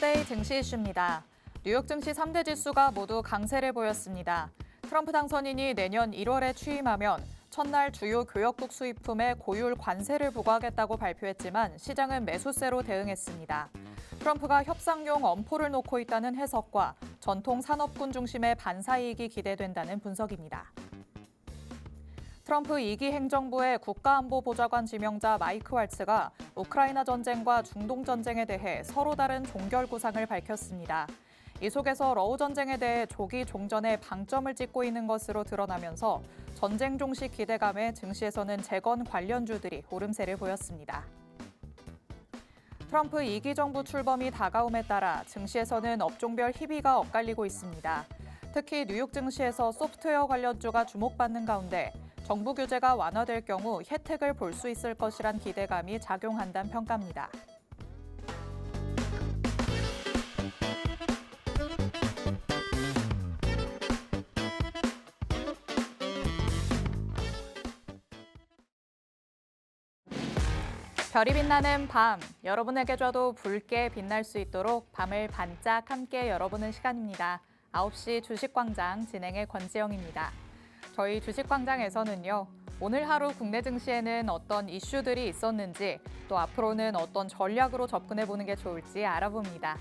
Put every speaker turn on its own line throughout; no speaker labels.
투데이 증시 이슈입니다. 뉴욕 증시 3대 지수가 모두 강세를 보였습니다. 트럼프 당선인이 내년 1월에 취임하면 첫날 주요 교역국 수입품에 고율 관세를 부과하겠다고 발표했지만 시장은 매수세로 대응했습니다. 트럼프가 협상용 엄포를 놓고 있다는 해석과 전통 산업군 중심의 반사이익이 기대된다는 분석입니다. 트럼프 2기 행정부의 국가안보보좌관 지명자 마이크 왈츠가 우크라이나 전쟁과 중동 전쟁에 대해 서로 다른 종결 구상을 밝혔습니다. 이 속에서 러우 전쟁에 대해 조기 종전에 방점을 찍고 있는 것으로 드러나면서 전쟁 종식 기대감에 증시에서는 재건 관련주들이 오름세를 보였습니다. 트럼프 2기 정부 출범이 다가옴에 따라 증시에서는 업종별 희비가 엇갈리고 있습니다. 특히 뉴욕 증시에서 소프트웨어 관련주가 주목받는 가운데 정부 규제가 완화될 경우 혜택을 볼 수 있을 것이란 기대감이 작용한다는 평가입니다. 별이 빛나는 밤, 여러분에게 줘도 붉게 빛날 수 있도록 밤을 반짝 함께 열어보는 시간입니다. 9시 주식광장 진행의 권지영입니다. 저희 주식광장에서는요, 오늘 하루 국내 증시에는 어떤 이슈들이 있었는지, 또 앞으로는 어떤 전략으로 접근해보는 게 좋을지 알아봅니다.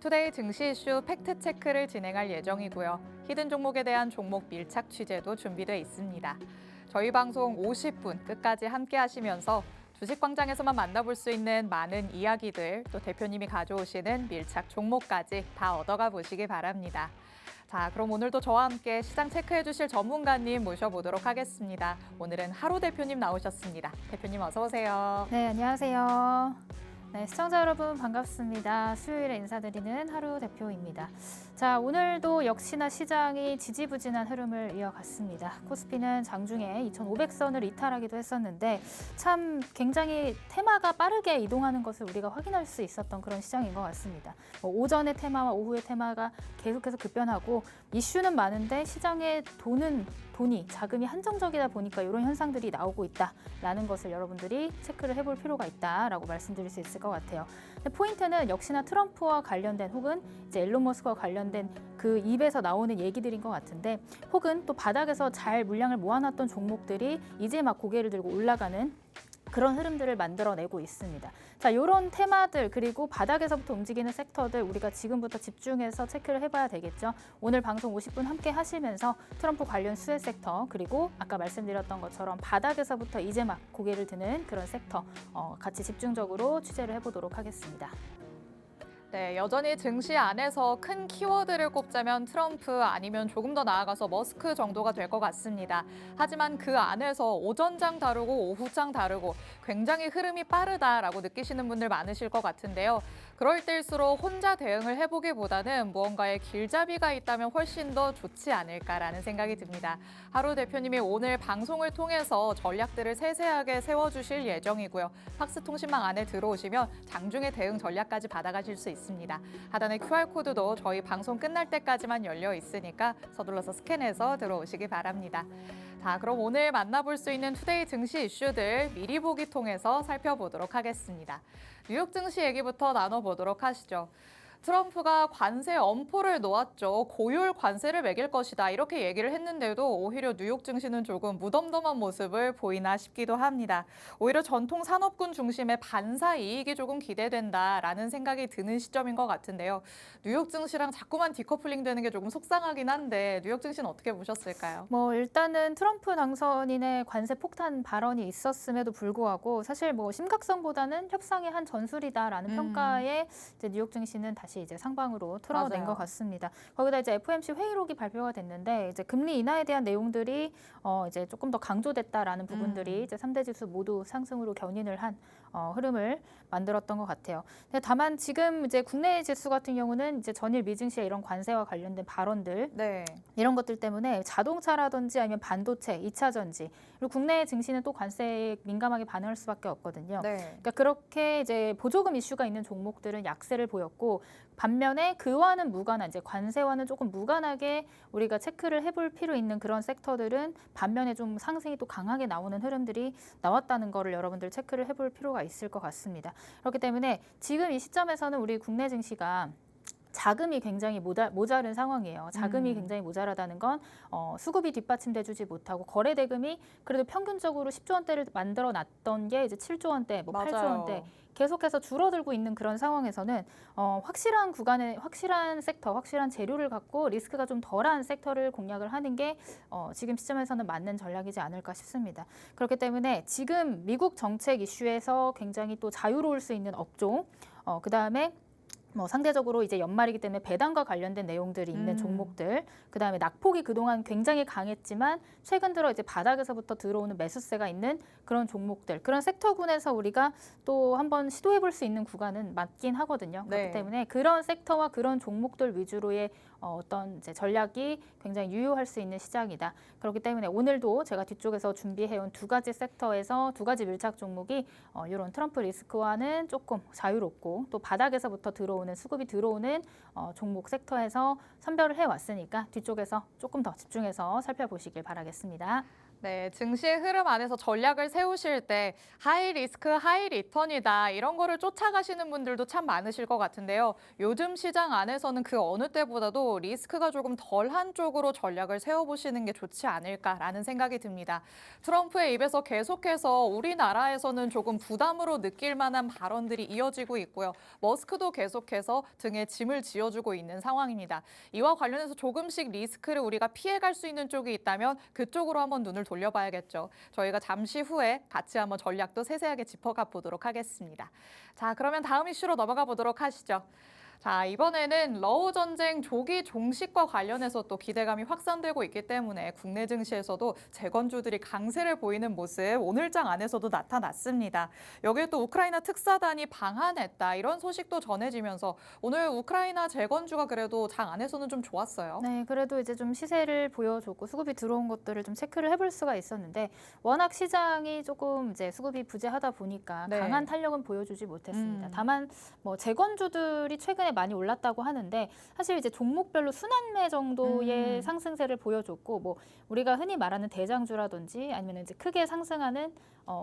투데이 증시 이슈 팩트체크를 진행할 예정이고요. 히든 종목에 대한 종목 밀착 취재도 준비되어 있습니다. 저희 방송 50분 끝까지 함께 하시면서 주식광장에서만 만나볼 수 있는 많은 이야기들, 또 대표님이 가져오시는 밀착 종목까지 다 얻어가 보시기 바랍니다. 자, 그럼 오늘도 저와 함께 시장 체크해 주실 전문가님 모셔보도록 하겠습니다. 오늘은 하루 대표님 나오셨습니다. 대표님 어서 오세요.
네, 안녕하세요. 네, 시청자 여러분 반갑습니다. 수요일에 인사드리는 하루 대표입니다. 자, 오늘도 역시나 시장이 지지부진한 흐름을 이어갔습니다. 코스피는 장중에 2,500선을 이탈하기도 했었는데 참 굉장히 테마가 빠르게 이동하는 것을 우리가 확인할 수 있었던 그런 시장인 것 같습니다. 오전의 테마와 오후의 테마가 계속해서 급변하고 이슈는 많은데 시장에 돈이 자금이 한정적이다 보니까 이런 현상들이 나오고 있다라는 것을 여러분들이 체크를 해볼 필요가 있다라고 말씀드릴 수 있을 것 같아요. 근데 포인트는 역시나 트럼프와 관련된 혹은 이제 일론 머스크와 관련된 그 입에서 나오는 얘기들인 것 같은데, 혹은 또 바닥에서 잘 물량을 모아놨던 종목들이 이제 막 고개를 들고 올라가는 그런 흐름들을 만들어내고 있습니다. 자, 이런 테마들 그리고 바닥에서부터 움직이는 섹터들 우리가 지금부터 집중해서 체크를 해봐야 되겠죠. 오늘 방송 50분 함께 하시면서 트럼프 관련 수혜 섹터 그리고 아까 말씀드렸던 것처럼 바닥에서부터 이제 막 고개를 드는 그런 섹터 같이 집중적으로 취재를 해보도록 하겠습니다.
네, 여전히 증시 안에서 큰 키워드를 꼽자면 트럼프 아니면 조금 더 나아가서 머스크 정도가 될 것 같습니다. 하지만 그 안에서 오전장 다르고 오후장 다르고 굉장히 흐름이 빠르다라고 느끼시는 분들 많으실 것 같은데요. 그럴 때일수록 혼자 대응을 해보기보다는 무언가의 길잡이가 있다면 훨씬 더 좋지 않을까라는 생각이 듭니다. 하루 대표님이 오늘 방송을 통해서 전략들을 세세하게 세워주실 예정이고요. 팍스통신망 안에 들어오시면 장중의 대응 전략까지 받아가실 수 있습니다. 하단의 QR코드도 저희 방송 끝날 때까지만 열려 있으니까 서둘러서 스캔해서 들어오시기 바랍니다. 자, 그럼 오늘 만나볼 수 있는 투데이 증시 이슈들 미리 보기 통해서 살펴보도록 하겠습니다. 뉴욕 증시 얘기부터 나눠보도록 하시죠. 트럼프가 관세 엄포를 놓았죠. 고율 관세를 매길 것이다. 이렇게 얘기를 했는데도 오히려 뉴욕 증시는 조금 무덤덤한 모습을 보이나 싶기도 합니다. 오히려 전통 산업군 중심의 반사 이익이 조금 기대된다라는 생각이 드는 시점인 것 같은데요. 뉴욕 증시랑 자꾸만 디커플링 되는 게 조금 속상하긴 한데 뉴욕 증시는 어떻게 보셨을까요?
일단은 트럼프 당선인의 관세 폭탄 발언이 있었음에도 불구하고 사실 심각성보다는 협상의 한 전술이다라는 평가에 이제 뉴욕 증시는 다시 이제 상방으로 틀어낸
맞아요.
것 같습니다. 거기다 이제 FOMC 회의록이 발표가 됐는데 이제 금리 인하에 대한 내용들이 이제 조금 더 강조됐다라는 부분들이 이제 3대 지수 모두 상승으로 견인을 한 흐름을 만들었던 것 같아요. 근데 다만 지금 이제 국내 지수 같은 경우는 이제 전일 미증시의 이런 관세와 관련된 발언들
네.
이런 것들 때문에 자동차라든지 아니면 반도체, 2차 전지 그리고 국내 증시는 또 관세에 민감하게 반응할 수밖에 없거든요.
네.
그러니까 그렇게 이제 보조금 이슈가 있는 종목들은 약세를 보였고 반면에 그와는 무관한 이제 관세와는 조금 무관하게 우리가 체크를 해볼 필요 있는 그런 섹터들은 반면에 좀 상승이 또 강하게 나오는 흐름들이 나왔다는 거를 여러분들 체크를 해볼 필요가 필요가 있을 것 같습니다. 그렇기 때문에 지금 이 시점에서는 우리 국내 증시가 자금이 굉장히 모자른 상황이에요. 자금이 굉장히 모자라다는 건 수급이 뒷받침돼주지 못하고 거래 대금이 그래도 평균적으로 10조 원대를 만들어 놨던 게 이제 7조 원대, 뭐 8조 원대 계속해서 줄어들고 있는 그런 상황에서는 확실한 구간에 확실한 섹터, 확실한 재료를 갖고 리스크가 좀 덜한 섹터를 공략을 하는 게 지금 시점에서는 맞는 전략이지 않을까 싶습니다. 그렇기 때문에 지금 미국 정책 이슈에서 굉장히 또 자유로울 수 있는 업종, 그다음에 뭐 상대적으로 이제 연말이기 때문에 배당과 관련된 내용들이 있는 종목들, 그다음에 낙폭이 그동안 굉장히 강했지만 최근 들어 이제 바닥에서부터 들어오는 매수세가 있는 그런 종목들, 그런 섹터군에서 우리가 또 한번 시도해 볼 수 있는 구간은 맞긴 하거든요. 그렇기 때문에 그런 섹터와 그런 종목들 위주로의 어떤 이제 전략이 굉장히 유효할 수 있는 시장이다. 그렇기 때문에 오늘도 제가 뒤쪽에서 준비해온 두 가지 섹터에서 두 가지 밀착 종목이 이런 트럼프 리스크와는 조금 자유롭고 또 바닥에서부터 들어오는 수급이 들어오는 종목 섹터에서 선별을 해왔으니까 뒤쪽에서 조금 더 집중해서 살펴보시길 바라겠습니다.
네, 증시의 흐름 안에서 전략을 세우실 때 하이 리스크, 하이 리턴이다 이런 거를 쫓아가시는 분들도 참 많으실 것 같은데요. 요즘 시장 안에서는 그 어느 때보다도 리스크가 조금 덜한 쪽으로 전략을 세워보시는 게 좋지 않을까라는 생각이 듭니다. 트럼프의 입에서 계속해서 우리나라에서는 조금 부담으로 느낄 만한 발언들이 이어지고 있고요. 머스크도 계속해서 등에 짐을 지어주고 있는 상황입니다. 이와 관련해서 조금씩 리스크를 우리가 피해갈 수 있는 쪽이 있다면 그쪽으로 한번 눈을 돌려봐야겠죠. 저희가 잠시 후에 같이 한번 전략도 세세하게 짚어가 보도록 하겠습니다. 자, 그러면 다음 이슈로 넘어가 보도록 하시죠. 자, 이번에는 러우 전쟁 조기 종식과 관련해서 또 기대감이 확산되고 있기 때문에 국내 증시에서도 재건주들이 강세를 보이는 모습 오늘장 안에서도 나타났습니다. 여기에 또 우크라이나 특사단이 방한했다 이런 소식도 전해지면서 오늘 우크라이나 재건주가 그래도 장 안에서는 좀 좋았어요.
네, 그래도 이제 좀 시세를 보여줬고 수급이 들어온 것들을 좀 체크를 해볼 수가 있었는데 워낙 시장이 조금 이제 수급이 부재하다 보니까 강한 탄력은 보여주지 못했습니다. 다만 뭐 재건주들이 최근에 많이 올랐다고 하는데 사실 이제 종목별로 순환매 정도의 상승세를 보여줬고 뭐 우리가 흔히 말하는 대장주라든지 아니면 이제 크게 상승하는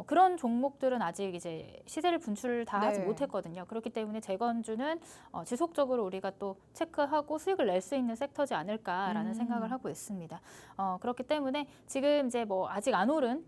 그런 종목들은 아직 이제 시세를 분출 다 하지 못했거든요. 그렇기 때문에 재건주는 지속적으로 우리가 또 체크하고 수익을 낼 수 있는 섹터지 않을까라는 생각을 하고 있습니다. 그렇기 때문에 지금 이제 뭐 아직 안 오른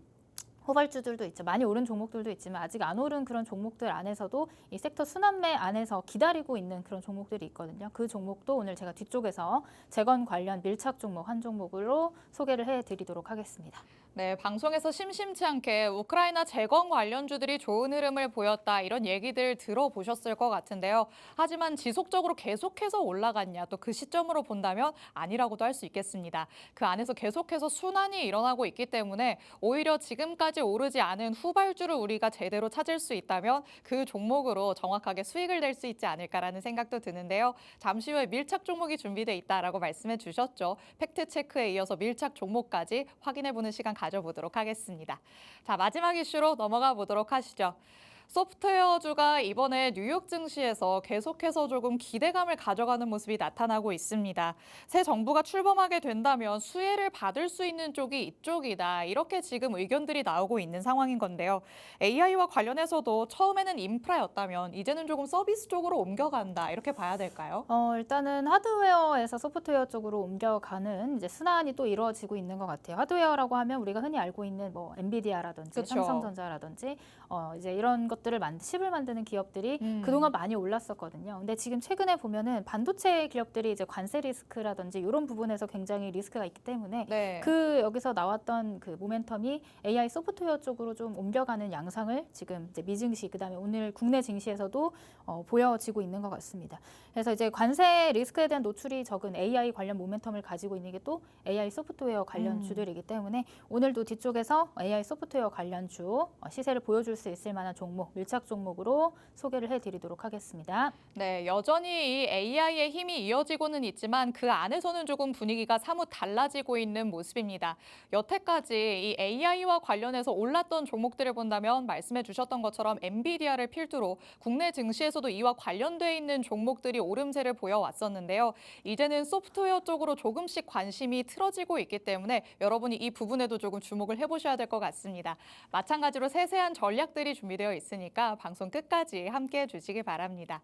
후발주들도 있죠. 많이 오른 종목들도 있지만 아직 안 오른 그런 종목들 안에서도 이 섹터 순환매 안에서 기다리고 있는 그런 종목들이 있거든요. 그 종목도 오늘 제가 뒤쪽에서 재건 관련 밀착 종목 한 종목으로 소개를 해드리도록 하겠습니다.
네, 방송에서 심심치 않게 우크라이나 재건 관련주들이 좋은 흐름을 보였다 이런 얘기들 들어보셨을 것 같은데요. 하지만 지속적으로 계속해서 올라갔냐 또 그 시점으로 본다면 아니라고도 할 수 있겠습니다. 그 안에서 계속해서 순환이 일어나고 있기 때문에 오히려 지금까지 오르지 않은 후발주를 우리가 제대로 찾을 수 있다면 그 종목으로 정확하게 수익을 낼 수 있지 않을까라는 생각도 드는데요. 잠시 후에 밀착 종목이 준비돼 있다라고 말씀해 주셨죠. 팩트 체크에 이어서 밀착 종목까지 확인해보는 시간 가져보도록 하겠습니다. 자, 마지막 이슈로 넘어가 보도록 하시죠. 소프트웨어주가 이번에 뉴욕 증시에서 계속해서 조금 기대감을 가져가는 모습이 나타나고 있습니다. 새 정부가 출범하게 된다면 수혜를 받을 수 있는 쪽이 이쪽이다. 이렇게 지금 의견들이 나오고 있는 상황인 건데요. AI와 관련해서도 처음에는 인프라였다면 이제는 조금 서비스 쪽으로 옮겨간다. 이렇게 봐야 될까요?
일단은 하드웨어에서 소프트웨어 쪽으로 옮겨가는 이제 순환이 또 이루어지고 있는 것 같아요. 하드웨어라고 하면 우리가 흔히 알고 있는 뭐 엔비디아라든지 삼성전자라든지 이제 이런 것들을 칩을 만드는 기업들이 그동안 많이 올랐었거든요. 근데 지금 최근에 보면은 반도체 기업들이 이제 관세 리스크라든지 이런 부분에서 굉장히 리스크가 있기 때문에 그 여기서 나왔던 그 모멘텀이 AI 소프트웨어 쪽으로 좀 옮겨가는 양상을 지금 이제 미증시 그다음에 오늘 국내 증시에서도 보여지고 있는 것 같습니다. 그래서 이제 관세 리스크에 대한 노출이 적은 AI 관련 모멘텀을 가지고 있는 게 또 AI 소프트웨어 관련 주들이기 때문에 오늘도 뒤쪽에서 AI 소프트웨어 관련 주 시세를 보여줄 수 있을 만한 종목, 밀착 종목으로 소개를 해드리도록 하겠습니다.
네, 여전히 이 AI의 힘이 이어지고는 있지만 그 안에서는 조금 분위기가 사뭇 달라지고 있는 모습입니다. 여태까지 이 AI와 관련해서 올랐던 종목들을 본다면 말씀해 주셨던 것처럼 엔비디아를 필두로 국내 증시에서도 이와 관련돼 있는 종목들이 오름세를 보여왔었는데요. 이제는 소프트웨어 쪽으로 조금씩 관심이 틀어지고 있기 때문에 여러분이 이 부분에도 조금 주목을 해보셔야 될 것 같습니다. 마찬가지로 세세한 전략들이 준비되어 있습니다. 있으니까 방송 끝까지 함께해 주시기 바랍니다.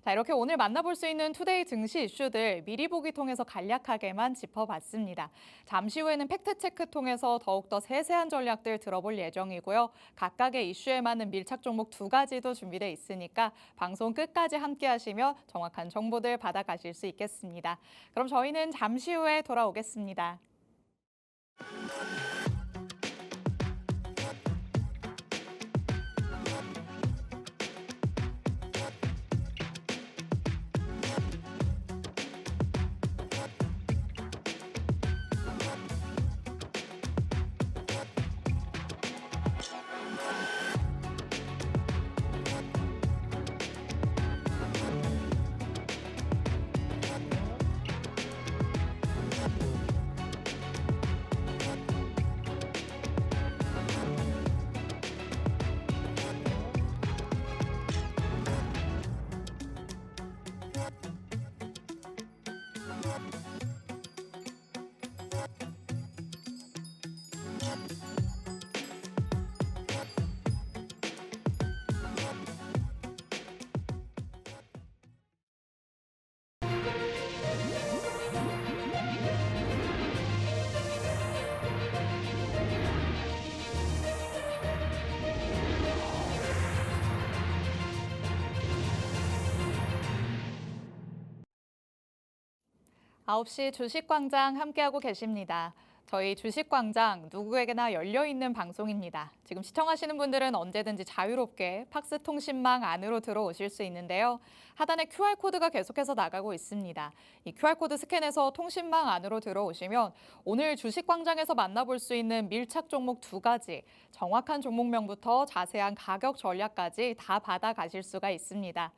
자, 이렇게 오늘 만나볼 수 있는 투데이 증시 이슈들 미리 보기 통해서 간략하게만 짚어봤습니다. 잠시 후에는 팩트체크 통해서 더욱더 세세한 전략들 들어볼 예정이고요. 각각의 이슈에 맞는 밀착 종목 2가지도 준비돼 있으니까 방송 끝까지 함께 하시며 정확한 정보들 받아가실 수 있겠습니다. 그럼 저희는 잠시 후에 돌아오겠습니다. 아홉 시 주식광장 함께하고 계십니다. 저희 주식광장 누구에게나 열려있는 방송입니다. 지금 시청하시는 분들은 언제든지 자유롭게 팍스 통신망 안으로 들어오실 수 있는데요. 하단에 QR코드가 계속해서 나가고 있습니다. 이 QR코드 스캔해서 통신망 안으로 들어오시면 오늘 주식광장에서 만나볼 수 있는 밀착 종목 2가지, 정확한 종목명부터 자세한 가격 전략까지 다 받아가실 수가 있습니다.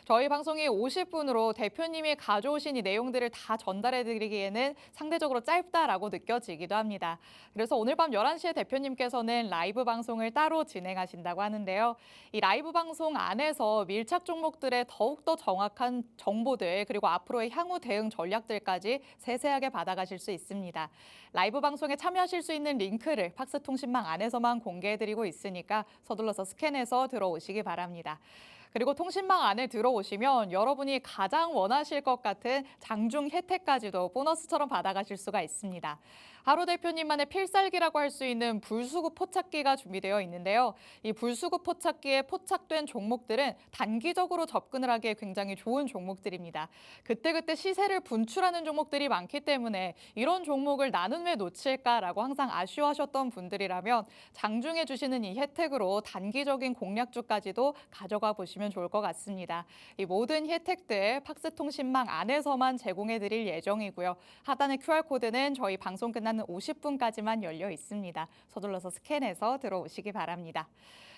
저희 방송이 50분으로 대표님이 가져오신 이 내용들을 다 전달해드리기에는 상대적으로 짧다라고 느껴지기도 합니다. 그래서 오늘 밤 11시에 대표님께서는 라이브 방송을 따로 진행하신다고 하는데요. 이 라이브 방송 안에서 밀착 종목들의 더욱더 정확한 정보들 그리고 앞으로의 향후 대응 전략들까지 세세하게 받아가실 수 있습니다. 라이브 방송에 참여하실 수 있는 링크를 팍스 통신망 안에서만 공개해드리고 있으니까 서둘러서 스캔해서 들어오시기 바랍니다. 그리고 통신망 안에 들어오시면 여러분이 가장 원하실 것 같은 장중 혜택까지도 보너스처럼 받아가실 수가 있습니다. 하루 대표님만의 필살기라고 할 수 있는 불수급 포착기가 준비되어 있는데요. 이 불수급 포착기에 포착된 종목들은 단기적으로 접근을 하기에 굉장히 좋은 종목들입니다. 그때그때 시세를 분출하는 종목들이 많기 때문에 이런 종목을 나는 왜 놓칠까라고 항상 아쉬워하셨던 분들이라면 장중에 주시는 이 혜택으로 단기적인 공략주까지도 가져가 보시면 좋을 것 같습니다. 이 모든 혜택들 팍스 통신망 안에서만 제공해 드릴 예정이고요. 하단의 QR코드는 저희 방송 끝나는 50분까지만 열려 있습니다. 서둘러서 스캔해서 들어오시기 바랍니다.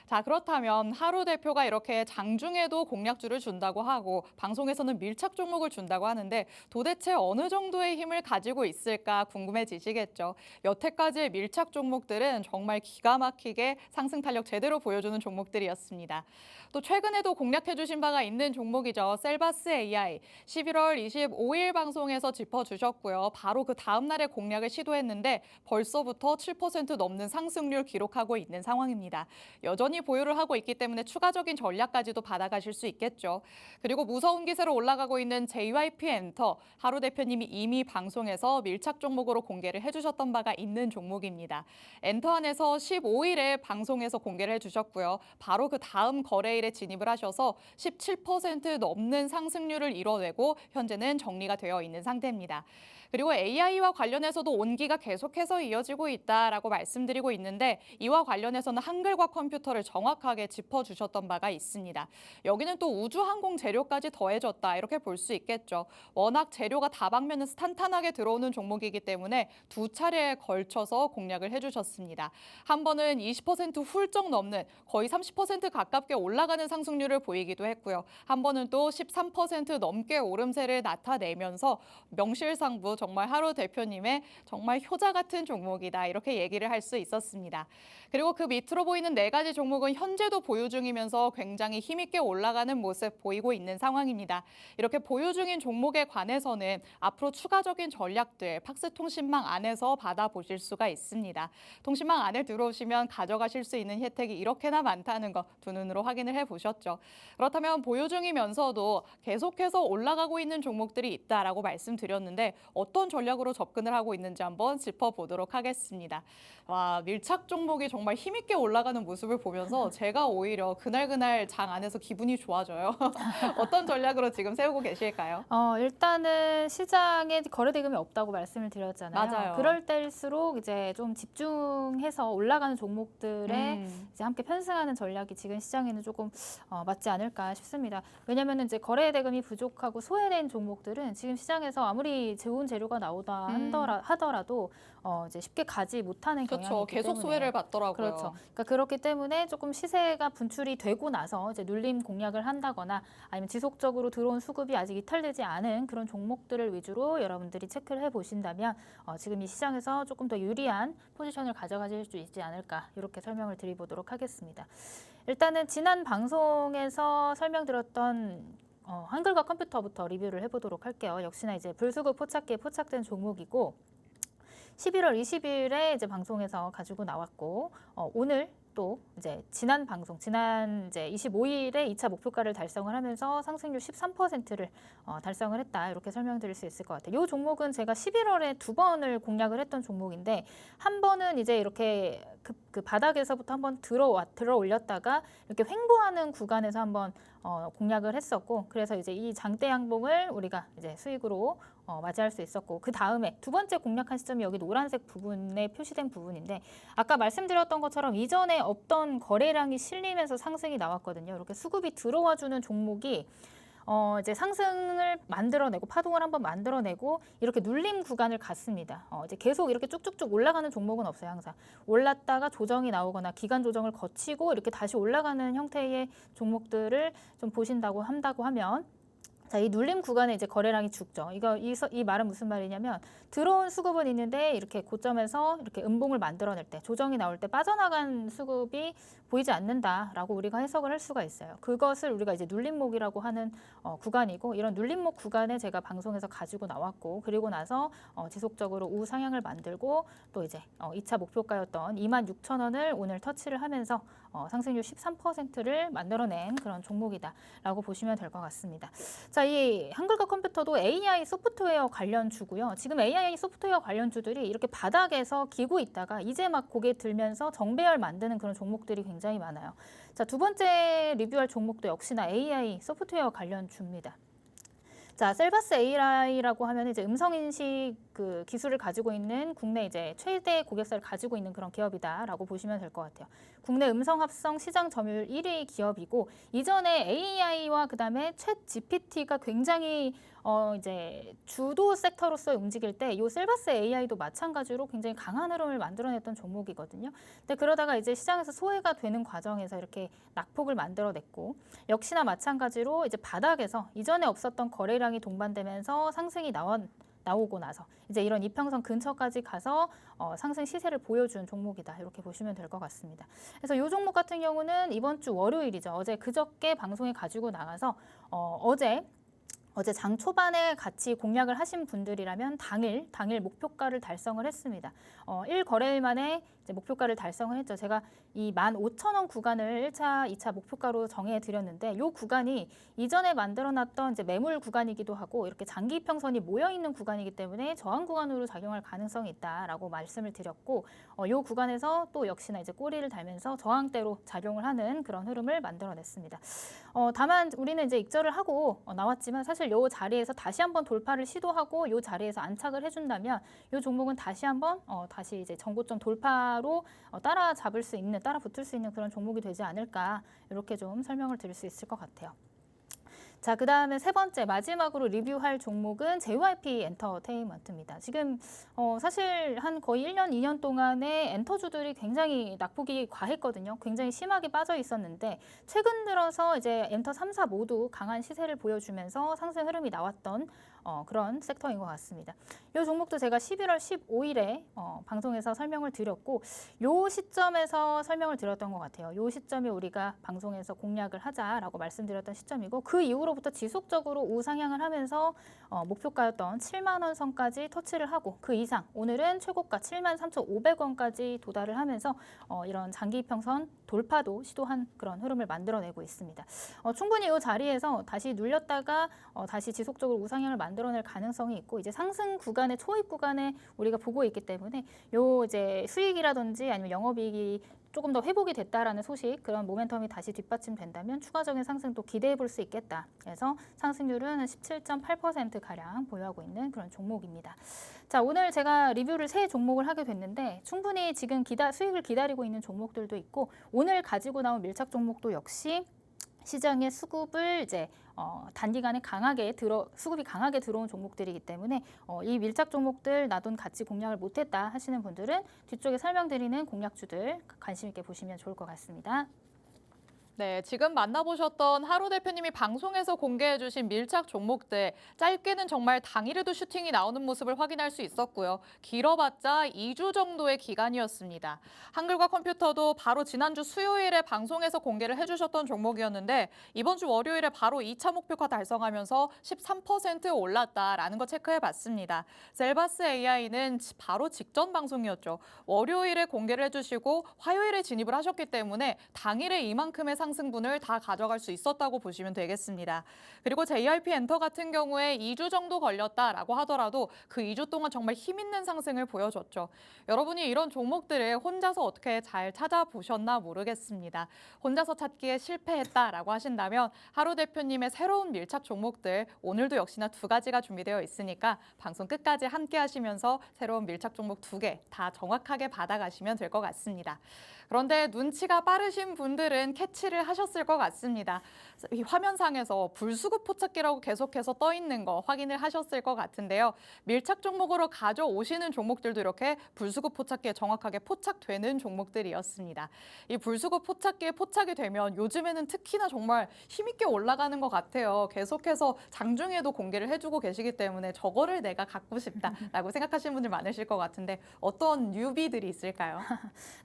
자, 그렇다면 하루 대표가 이렇게 장중에도 공략주를 준다고 하고 방송에서는 밀착 종목을 준다고 하는데 도대체 어느 정도의 힘을 가지고 있을까 궁금해지시겠죠. 여태까지의 밀착 종목들은 정말 기가 막히게 상승 탄력 제대로 보여주는 종목들이었습니다. 또 최근에도 공략해 주신 바가 있는 종목이죠. 셀바스 AI 11월 25일 방송에서 짚어주셨고요. 바로 그 다음 날에 공략을 시도했는데 벌써부터 7% 넘는 상승률 기록하고 있는 상황입니다. 여전히 보유를 하고 있기 때문에 추가적인 전략까지도 받아가실 수 있겠죠. 그리고 무서운 기세로 올라가고 있는 JYP 엔터, 하루 대표님이 이미 방송에서 밀착 종목으로 공개를 해주셨던 바가 있는 종목입니다. 엔터 안에서 15일에 방송에서 공개를 해주셨고요. 바로 그 다음 거래일에 진입을 하셔서 17% 넘는 상승률을 이뤄내고 현재는 정리가 되어 있는 상태입니다. 그리고 AI와 관련해서도 온기가 계속해서 이어지고 있다라고 말씀드리고 있는데 이와 관련해서는 한글과 컴퓨터를 정확하게 짚어주셨던 바가 있습니다. 여기는 또 우주항공 재료까지 더해졌다 이렇게 볼 수 있겠죠. 워낙 재료가 다방면에서 탄탄하게 들어오는 종목이기 때문에 두 차례에 걸쳐서 공략을 해주셨습니다. 한 번은 20% 훌쩍 넘는 거의 30% 가깝게 올라가는 상승률을 보이기도 했고요. 한 번은 또 13% 넘게 오름세를 나타내면서 명실상부 정말 하루 대표님의 정말 효자 같은 종목이다 이렇게 얘기를 할 수 있었습니다. 그리고 그 밑으로 보이는 네 가지 종목은 현재도 보유 중이면서 굉장히 힘있게 올라가는 모습 보이고 있는 상황입니다. 이렇게 보유 중인 종목에 관해서는 앞으로 추가적인 전략들 팍스통신망 안에서 받아보실 수가 있습니다. 통신망 안에 들어오시면 가져가실 수 있는 혜택이 이렇게나 많다는 거 두 눈으로 확인을 해보셨죠. 그렇다면 보유 중이면서도 계속해서 올라가고 있는 종목들이 있다라고 말씀드렸는데 어떤 전략으로 접근을 하고 있는지 한번 짚어보도록 하겠습니다. 와, 밀착 종목이 정말 힘있게 올라가는 모습을 보면서 제가 오히려 그날 장 안에서 기분이 좋아져요. 어떤 전략으로 지금 세우고 계실까요?
일단은 시장에 거래 대금이 없다고 말씀을 드렸잖아요.
맞아요.
그럴 때일수록 이제 좀 집중해서 올라가는 종목들에 이제 함께 편승하는 전략이 지금 시장에는 조금 맞지 않을까 싶습니다. 왜냐하면 이제 거래 대금이 부족하고 소외된 종목들은 지금 시장에서 아무리 좋은 재료가 나오다 하더라도 이제 쉽게 가지 못하는 경향이
그렇죠.
있기
계속
때문에.
소외를 받더라고요.
그렇죠. 그러니까 그렇기 때문에 조금 시세가 분출이 되고 나서 이제 눌림 공략을 한다거나 아니면 지속적으로 들어온 수급이 아직 이탈되지 않은 그런 종목들을 위주로 여러분들이 체크를 해보신다면 지금 이 시장에서 조금 더 유리한 포지션을 가져가실 수 있지 않을까 이렇게 설명을 드리도록 하겠습니다. 일단은 지난 방송에서 설명드렸던 한글과 컴퓨터부터 리뷰를 해보도록 할게요. 역시나 이제 불수급 포착기에 포착된 종목이고 11월 20일에 이제 방송에서 가지고 나왔고 오늘 또 이제 지난 이제 25일에 2차 목표가를 달성을 하면서 상승률 13%를 달성을 했다 이렇게 설명드릴 수 있을 것 같아요. 이 종목은 제가 11월에 두 번을 공략을 했던 종목인데 한 번은 이제 이렇게 그 바닥에서부터 한번 들어 올렸다가 이렇게 횡보하는 구간에서 한번 공략을 했었고 그래서 이제 이 장대 양봉을 우리가 이제 수익으로 맞이할 수 있었고 그 다음에 두 번째 공략한 시점이 여기 노란색 부분에 표시된 부분인데 아까 말씀드렸던 것처럼 이전에 없던 거래량이 실리면서 상승이 나왔거든요. 이렇게 수급이 들어와주는 종목이 이제 상승을 만들어내고 파동을 한번 만들어내고 이렇게 눌림 구간을 갔습니다. 이제 계속 이렇게 쭉쭉쭉 올라가는 종목은 없어요. 항상 올랐다가 조정이 나오거나 기간 조정을 거치고 이렇게 다시 올라가는 형태의 종목들을 좀 보신다고 하면 자, 이 눌림 구간에 이제 거래량이 죽죠. 이 말은 무슨 말이냐면 들어온 수급은 있는데 이렇게 고점에서 이렇게 음봉을 만들어낼 때 조정이 나올 때 빠져나간 수급이 보이지 않는다라고 우리가 해석을 할 수가 있어요. 그것을 우리가 이제 눌림목이라고 하는 구간이고 이런 눌림목 구간에 제가 방송에서 가지고 나왔고 그리고 나서 지속적으로 우상향을 만들고 또 이제 2차 목표가였던 26,000원을 오늘 터치를 하면서 상승률 13%를 만들어낸 그런 종목이다라고 보시면 될 것 같습니다. 자, 이 한글과 컴퓨터도 AI 소프트웨어 관련주고요. 지금 AI 소프트웨어 관련주들이 이렇게 바닥에서 기고 있다가 이제 막 고개 들면서 정배열 만드는 그런 종목들이 굉장히 많아요. 자, 두 번째 리뷰할 종목도 역시나 AI 소프트웨어 관련주입니다. 자, 셀바스 AI라고 하면 이제 음성인식 그 기술을 가지고 있는 국내 이제 최대 고객사를 가지고 있는 그런 기업이다라고 보시면 될 것 같아요. 국내 음성 합성 시장 점유율 1위 기업이고 이전에 AI와 그다음에 챗 GPT가 굉장히 이제 주도 섹터로서 움직일 때 이 셀바스 AI도 마찬가지로 굉장히 강한 흐름을 만들어냈던 종목이거든요. 근데 그러다가 이제 시장에서 소외가 되는 과정에서 이렇게 낙폭을 만들어냈고 역시나 마찬가지로 이제 바닥에서 이전에 없었던 거래량이 동반되면서 상승이 나오고 나서 이제 이런 이평선 근처까지 가서 상승 시세를 보여준 종목이다 이렇게 보시면 될 것 같습니다. 그래서 이 종목 같은 경우는 이번 주 월요일이죠. 그저께 방송에 가지고 나가서 어제 장 초반에 같이 공략을 하신 분들이라면 당일 목표가를 달성을 했습니다. 1거래일 만에 이제 목표가를 달성을 했죠. 제가 이 15,000원 구간을 1차, 2차 목표가로 정해 드렸는데 이 구간이 이전에 만들어놨던 이제 매물 구간이기도 하고 이렇게 장기 평선이 모여 있는 구간이기 때문에 저항 구간으로 작용할 가능성이 있다라고 말씀을 드렸고 이 구간에서 또 역시나 이제 꼬리를 달면서 저항대로 작용을 하는 그런 흐름을 만들어냈습니다. 다만 우리는 이제 익절을 하고 나왔지만 사실 이 자리에서 다시 한번 돌파를 시도하고 이 자리에서 안착을 해준다면 이 종목은 다시 한번 다시 이제 전고점 돌파로 따라 붙을 수 있는 그런 종목이 되지 않을까 이렇게 좀 설명을 드릴 수 있을 것 같아요. 자, 그 다음에 세 번째 마지막으로 리뷰할 종목은 JYP 엔터테인먼트입니다. 지금 사실 한 거의 1년, 2년 동안에 엔터주들이 굉장히 낙폭이 과했거든요. 굉장히 심하게 빠져 있었는데 최근 들어서 이제 엔터 3사 모두 강한 시세를 보여주면서 상승 흐름이 나왔던 그런 섹터인 것 같습니다. 이 종목도 제가 11월 15일에 방송에서 설명을 드렸고 이 시점에서 설명을 드렸던 것 같아요. 이 시점이 우리가 방송에서 공략을 하자라고 말씀드렸던 시점이고 그 이후로부터 지속적으로 우상향을 하면서 목표가였던 7만 원 선까지 터치를 하고 그 이상 오늘은 최고가 7만 3,500원까지 도달을 하면서 이런 장기 이평선 돌파도 시도한 그런 흐름을 만들어내고 있습니다. 충분히 이 자리에서 다시 눌렸다가 다시 지속적으로 우상향을 만들어낼 가능성이 있고 이제 상승 구간의 초입 구간에 우리가 보고 있기 때문에 요 이제 수익이라든지 아니면 영업이익이 조금 더 회복이 됐다라는 소식, 그런 모멘텀이 다시 뒷받침된다면 추가적인 상승도 기대해 볼 수 있겠다. 그래서 상승률은 한 17.8%가량 보유하고 있는 그런 종목입니다. 자, 오늘 제가 리뷰를 세 종목을 하게 됐는데 충분히 지금 수익을 기다리고 있는 종목들도 있고 오늘 가지고 나온 밀착 종목도 역시 시장의 수급을 이제 단기간에 수급이 강하게 들어온 종목들이기 때문에 이 밀착 종목들 나 돈 같이 공략을 못했다 하시는 분들은 뒤쪽에 설명드리는 공략주들 관심 있게 보시면 좋을 것 같습니다.
네, 지금 만나보셨던 하루 대표님이 방송에서 공개해주신 밀착 종목들, 짧게는 정말 당일에도 슈팅이 나오는 모습을 확인할 수 있었고요. 길어봤자 2주 정도의 기간이었습니다. 한글과 컴퓨터도 바로 지난주 수요일에 방송에서 공개를 해주셨던 종목이었는데 이번 주 월요일에 바로 2차 목표가 달성하면서 13% 올랐다라는 거 체크해봤습니다. 셀바스 AI는 바로 직전 방송이었죠. 월요일에 공개를 해주시고 화요일에 진입을 하셨기 때문에 당일에 이만큼의 상승분을 다 가져갈 수 있었다고 보시면 되겠습니다. 그리고 JRP 엔터 같은 경우에 2주 정도 걸렸다라고 하더라도 그 2주 동안 정말 힘있는 상승을 보여줬죠. 여러분이 이런 종목들을 혼자서 어떻게 잘 찾아보셨나 모르겠습니다. 혼자서 찾기에 실패했다라고 하신다면 하루 대표님의 새로운 밀착 종목들 오늘도 역시나 2가지가 준비되어 있으니까 방송 끝까지 함께 하시면서 새로운 밀착 종목 2개 다 정확하게 받아가시면 될 것 같습니다. 그런데 눈치가 빠르신 분들은 캐치를 하셨을 것 같습니다. 이 화면상에서 불수급 포착기라고 계속해서 떠 있는 거 확인을 하셨을 것 같은데요. 밀착 종목으로 가져오시는 종목들도 이렇게 불수급 포착기에 정확하게 포착되는 종목들이었습니다. 이 불수급 포착기에 포착이 되면 요즘에는 특히나 정말 힘있게 올라가는 것 같아요. 계속해서 장중에도 공개를 해주고 계시기 때문에 저거를 내가 갖고 싶다라고 생각하시는 분들 많으실 것 같은데 어떤 뉴비들이 있을까요?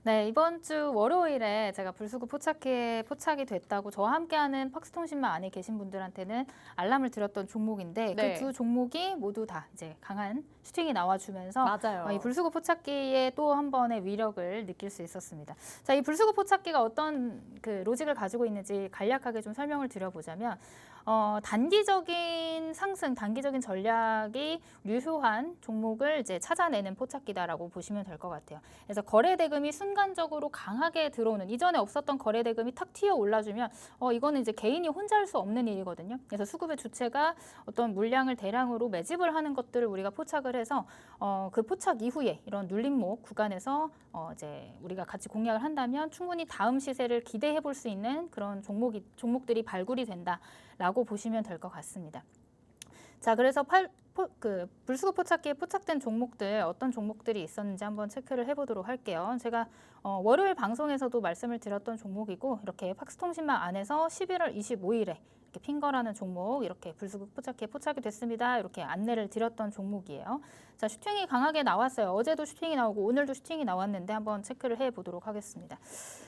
네, 이번 주 월요일에 제가 불수급 포착기에 포착이 됐다고 저와 함께하는 팍스통신망 안에 계신 분들한테는 알람을 드렸던 종목인데
네.
그 두 종목이 모두 다 이제 강한 슈팅이 나와주면서
맞아요.
이 불수급 포착기의 또 한 번의 위력을 느낄 수 있었습니다. 자, 이 불수급 포착기가 어떤 그 로직을 가지고 있는지 간략하게 좀 설명을 드려보자면 단기적인 상승, 단기적인 전략이 유효한 종목을 이제 찾아내는 포착기다라고 보시면 될 것 같아요. 그래서 거래 대금이 순간적으로 강하게 들어오는 이전에 없었던 거래 대금이 탁 튀어 올라주면 이거는 이제 개인이 혼자 할 수 없는 일이거든요. 그래서 수급의 주체가 어떤 물량을 대량으로 매집을 하는 것들을 우리가 포착을 해서 그 포착 이후에 이런 눌림목 구간에서 이제 우리가 같이 공략을 한다면 충분히 다음 시세를 기대해 볼 수 있는 그런 종목들이 발굴이 된다라고 보시면 될 것 같습니다. 자, 그래서 불수급 포착기에 포착된 종목들 어떤 종목들이 있었는지 한번 체크를 해보도록 할게요. 제가 월요일 방송에서도 말씀을 드렸던 종목이고 이렇게 팍스통신망 안에서 11월 25일에 이렇게 핑거라는 종목 이렇게 불수급 포착기에 포착이 됐습니다. 이렇게 안내를 드렸던 종목이에요. 자, 슈팅이 강하게 나왔어요. 어제도 슈팅이 나오고 오늘도 슈팅이 나왔는데 한번 체크를 해보도록 하겠습니다.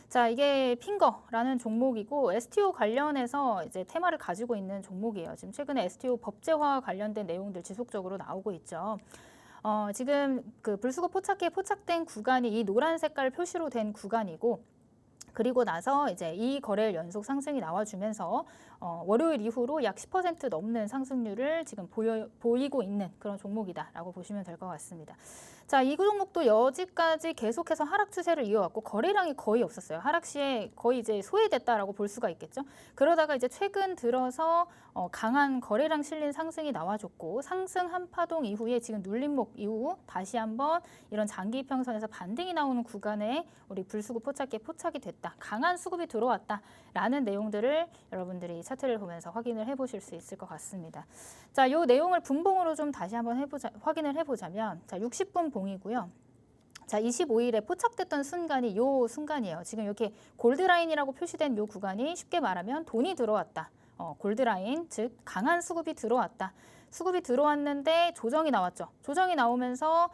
자, 이게 핑거라는 종목이고 STO 관련해서 이제 테마를 가지고 있는 종목이에요. 지금 최근에 STO 법제화 관련된 내용들 지속적으로 나오고 있죠. 지금 그 불수급 포착기에 포착된 구간이 이 노란 색깔 표시로 된 구간이고 그리고 나서 이제 이 거래일 연속 상승이 나와주면서 월요일 이후로 약 10% 넘는 상승률을 지금 보이고 있는 그런 종목이다라고 보시면 될 것 같습니다. 자, 이 종목도 여지까지 계속해서 하락 추세를 이어왔고 거래량이 거의 없었어요. 하락 시에 거의 이제 소외됐다라고 볼 수가 있겠죠. 그러다가 이제 최근 들어서 강한 거래량 실린 상승이 나와줬고 상승 한 파동 이후에 지금 눌림목 이후 다시 한번 이런 장기 이평선에서 반등이 나오는 구간에 우리 불수급 포착기에 포착이 됐다. 강한 수급이 들어왔다라는 내용들을 여러분들이 차트를 보면서 확인을 해보실 수 있을 것 같습니다. 자, 이 내용을 분봉으로 좀 다시 한번 확인을 해보자면 자, 60분 봉이고요. 자, 25일에 포착됐던 순간이 요 순간이에요. 지금 이렇게 골드라인이라고 표시된 요 구간이 쉽게 말하면 돈이 들어왔다. 골드라인, 즉 강한 수급이 들어왔다. 수급이 들어왔는데 조정이 나왔죠. 조정이 나오면서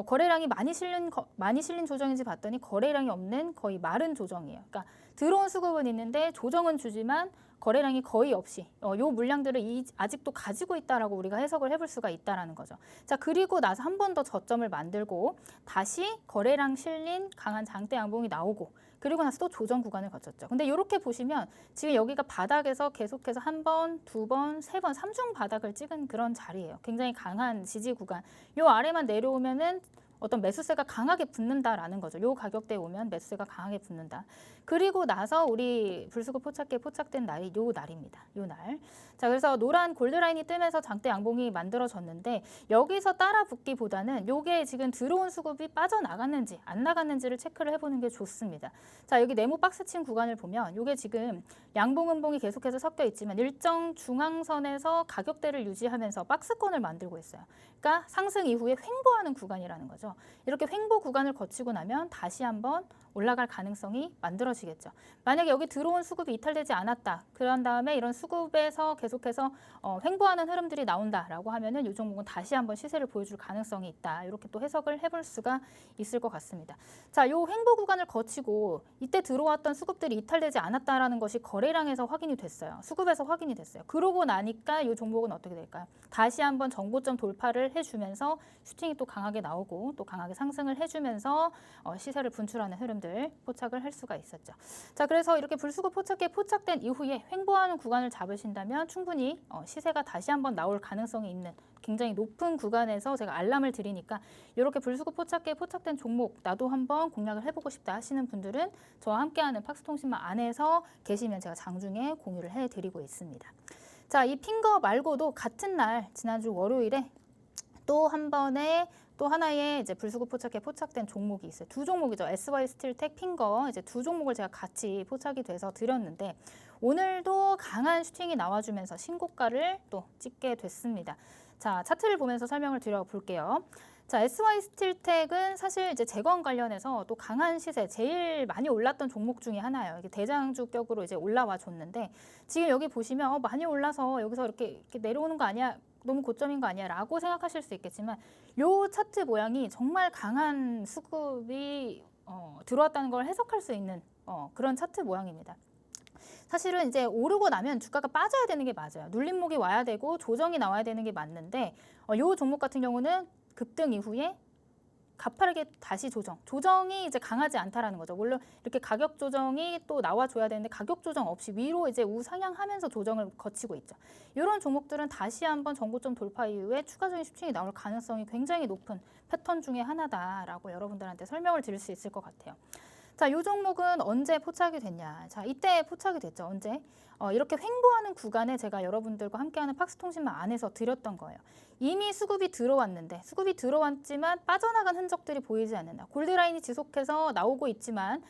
거래량이 많이 실린 조정인지 봤더니 거래량이 없는 거의 마른 조정이에요. 그러니까 들어온 수급은 있는데 조정은 주지만 거래량이 거의 없이 요 물량들을 아직도 가지고 있다라고 우리가 해석을 해볼 수가 있다라는 거죠. 자, 그리고 나서 한 번 더 저점을 만들고 다시 거래량 실린 강한 장대 양봉이 나오고 그리고 나서 또 조정 구간을 거쳤죠. 근데 이렇게 보시면 지금 여기가 바닥에서 계속해서 한 번, 두 번, 세 번, 삼중 바닥을 찍은 그런 자리예요. 굉장히 강한 지지 구간. 요 아래만 내려오면은 어떤 매수세가 강하게 붙는다라는 거죠. 요 가격대에 오면 매수세가 강하게 붙는다. 그리고 나서 우리 불수급 포착기에 포착된 날이 요 날입니다. 요 날. 자, 그래서 노란 골드라인이 뜨면서 장대 양봉이 만들어졌는데 여기서 따라 붙기보다는 요게 지금 들어온 수급이 빠져나갔는지 안 나갔는지를 체크를 해보는 게 좋습니다. 자, 여기 네모 박스친 구간을 보면 요게 지금 양봉 음봉이 계속해서 섞여 있지만 일정 중앙선에서 가격대를 유지하면서 박스권을 만들고 있어요. 그러니까 상승 이후에 횡보하는 구간이라는 거죠. 이렇게 횡보 구간을 거치고 나면 다시 한번 올라갈 가능성이 만들어지겠죠. 만약에 여기 들어온 수급이 이탈되지 않았다. 그런 다음에 이런 수급에서 계속해서 횡보하는 흐름들이 나온다라고 하면은 이 종목은 다시 한번 시세를 보여줄 가능성이 있다. 이렇게 또 해석을 해볼 수가 있을 것 같습니다. 자, 이 횡보 구간을 거치고 이때 들어왔던 수급들이 이탈되지 않았다라는 것이 거래량에서 확인이 됐어요. 수급에서 확인이 됐어요. 그러고 나니까 이 종목은 어떻게 될까요? 다시 한번 정고점 돌파를 해주면서 슈팅이 또 강하게 나오고 또 강하게 상승을 해주면서 시세를 분출하는 흐름들 포착을 할 수가 있었죠. 자, 그래서 이렇게 불수급 포착기에 포착된 이후에 횡보하는 구간을 잡으신다면 충분히 시세가 다시 한번 나올 가능성이 있는 굉장히 높은 구간에서 제가 알람을 드리니까 이렇게 불수급 포착기에 포착된 종목 나도 한번 공략을 해보고 싶다 하시는 분들은 저와 함께하는 팍스통신망 안에서 계시면 제가 장중에 공유를 해드리고 있습니다. 자, 이 핑거 말고도 같은 날 지난주 월요일에 또 한 번에 또 하나의 이제 불수급 포착기에 포착된 종목이 있어요. 두 종목이죠. SY 스틸텍, 핑거 이제 두 종목을 제가 같이 포착이 돼서 드렸는데 오늘도 강한 슈팅이 나와주면서 신고가를 또 찍게 됐습니다. 자, 차트를 보면서 설명을 드려볼게요. 자, SY 스틸텍은 사실 이제 재건 관련해서 또 강한 시세, 제일 많이 올랐던 종목 중에 하나예요. 이게 대장주격으로 이제 올라와 줬는데 지금 여기 보시면 많이 올라서 여기서 이렇게 내려오는 거 아니야? 너무 고점인 거 아니야? 라고 생각하실 수 있겠지만 요 차트 모양이 정말 강한 수급이 들어왔다는 걸 해석할 수 있는 그런 차트 모양입니다. 사실은 이제 오르고 나면 주가가 빠져야 되는 게 맞아요. 눌림목이 와야 되고 조정이 나와야 되는 게 맞는데 요 종목 같은 경우는 급등 이후에 가파르게 다시 조정이 이제 강하지 않다라는 거죠. 물론 이렇게 가격 조정이 또 나와줘야 되는데 가격 조정 없이 위로 이제 우상향하면서 조정을 거치고 있죠. 이런 종목들은 다시 한번 전고점 돌파 이후에 추가적인 슈팅이 나올 가능성이 굉장히 높은 패턴 중에 하나다라고 여러분들한테 설명을 드릴 수 있을 것 같아요. 자, 이 종목은 언제 포착이 됐냐? 자, 이때 포착이 됐죠. 언제? 이렇게 횡보하는 구간에 제가 여러분들과 함께하는 팍스통신망 안에서 드렸던 거예요. 이미 수급이 들어왔는데 수급이 들어왔지만 빠져나간 흔적들이 보이지 않는다. 골드라인이 지속해서 나오고 있지만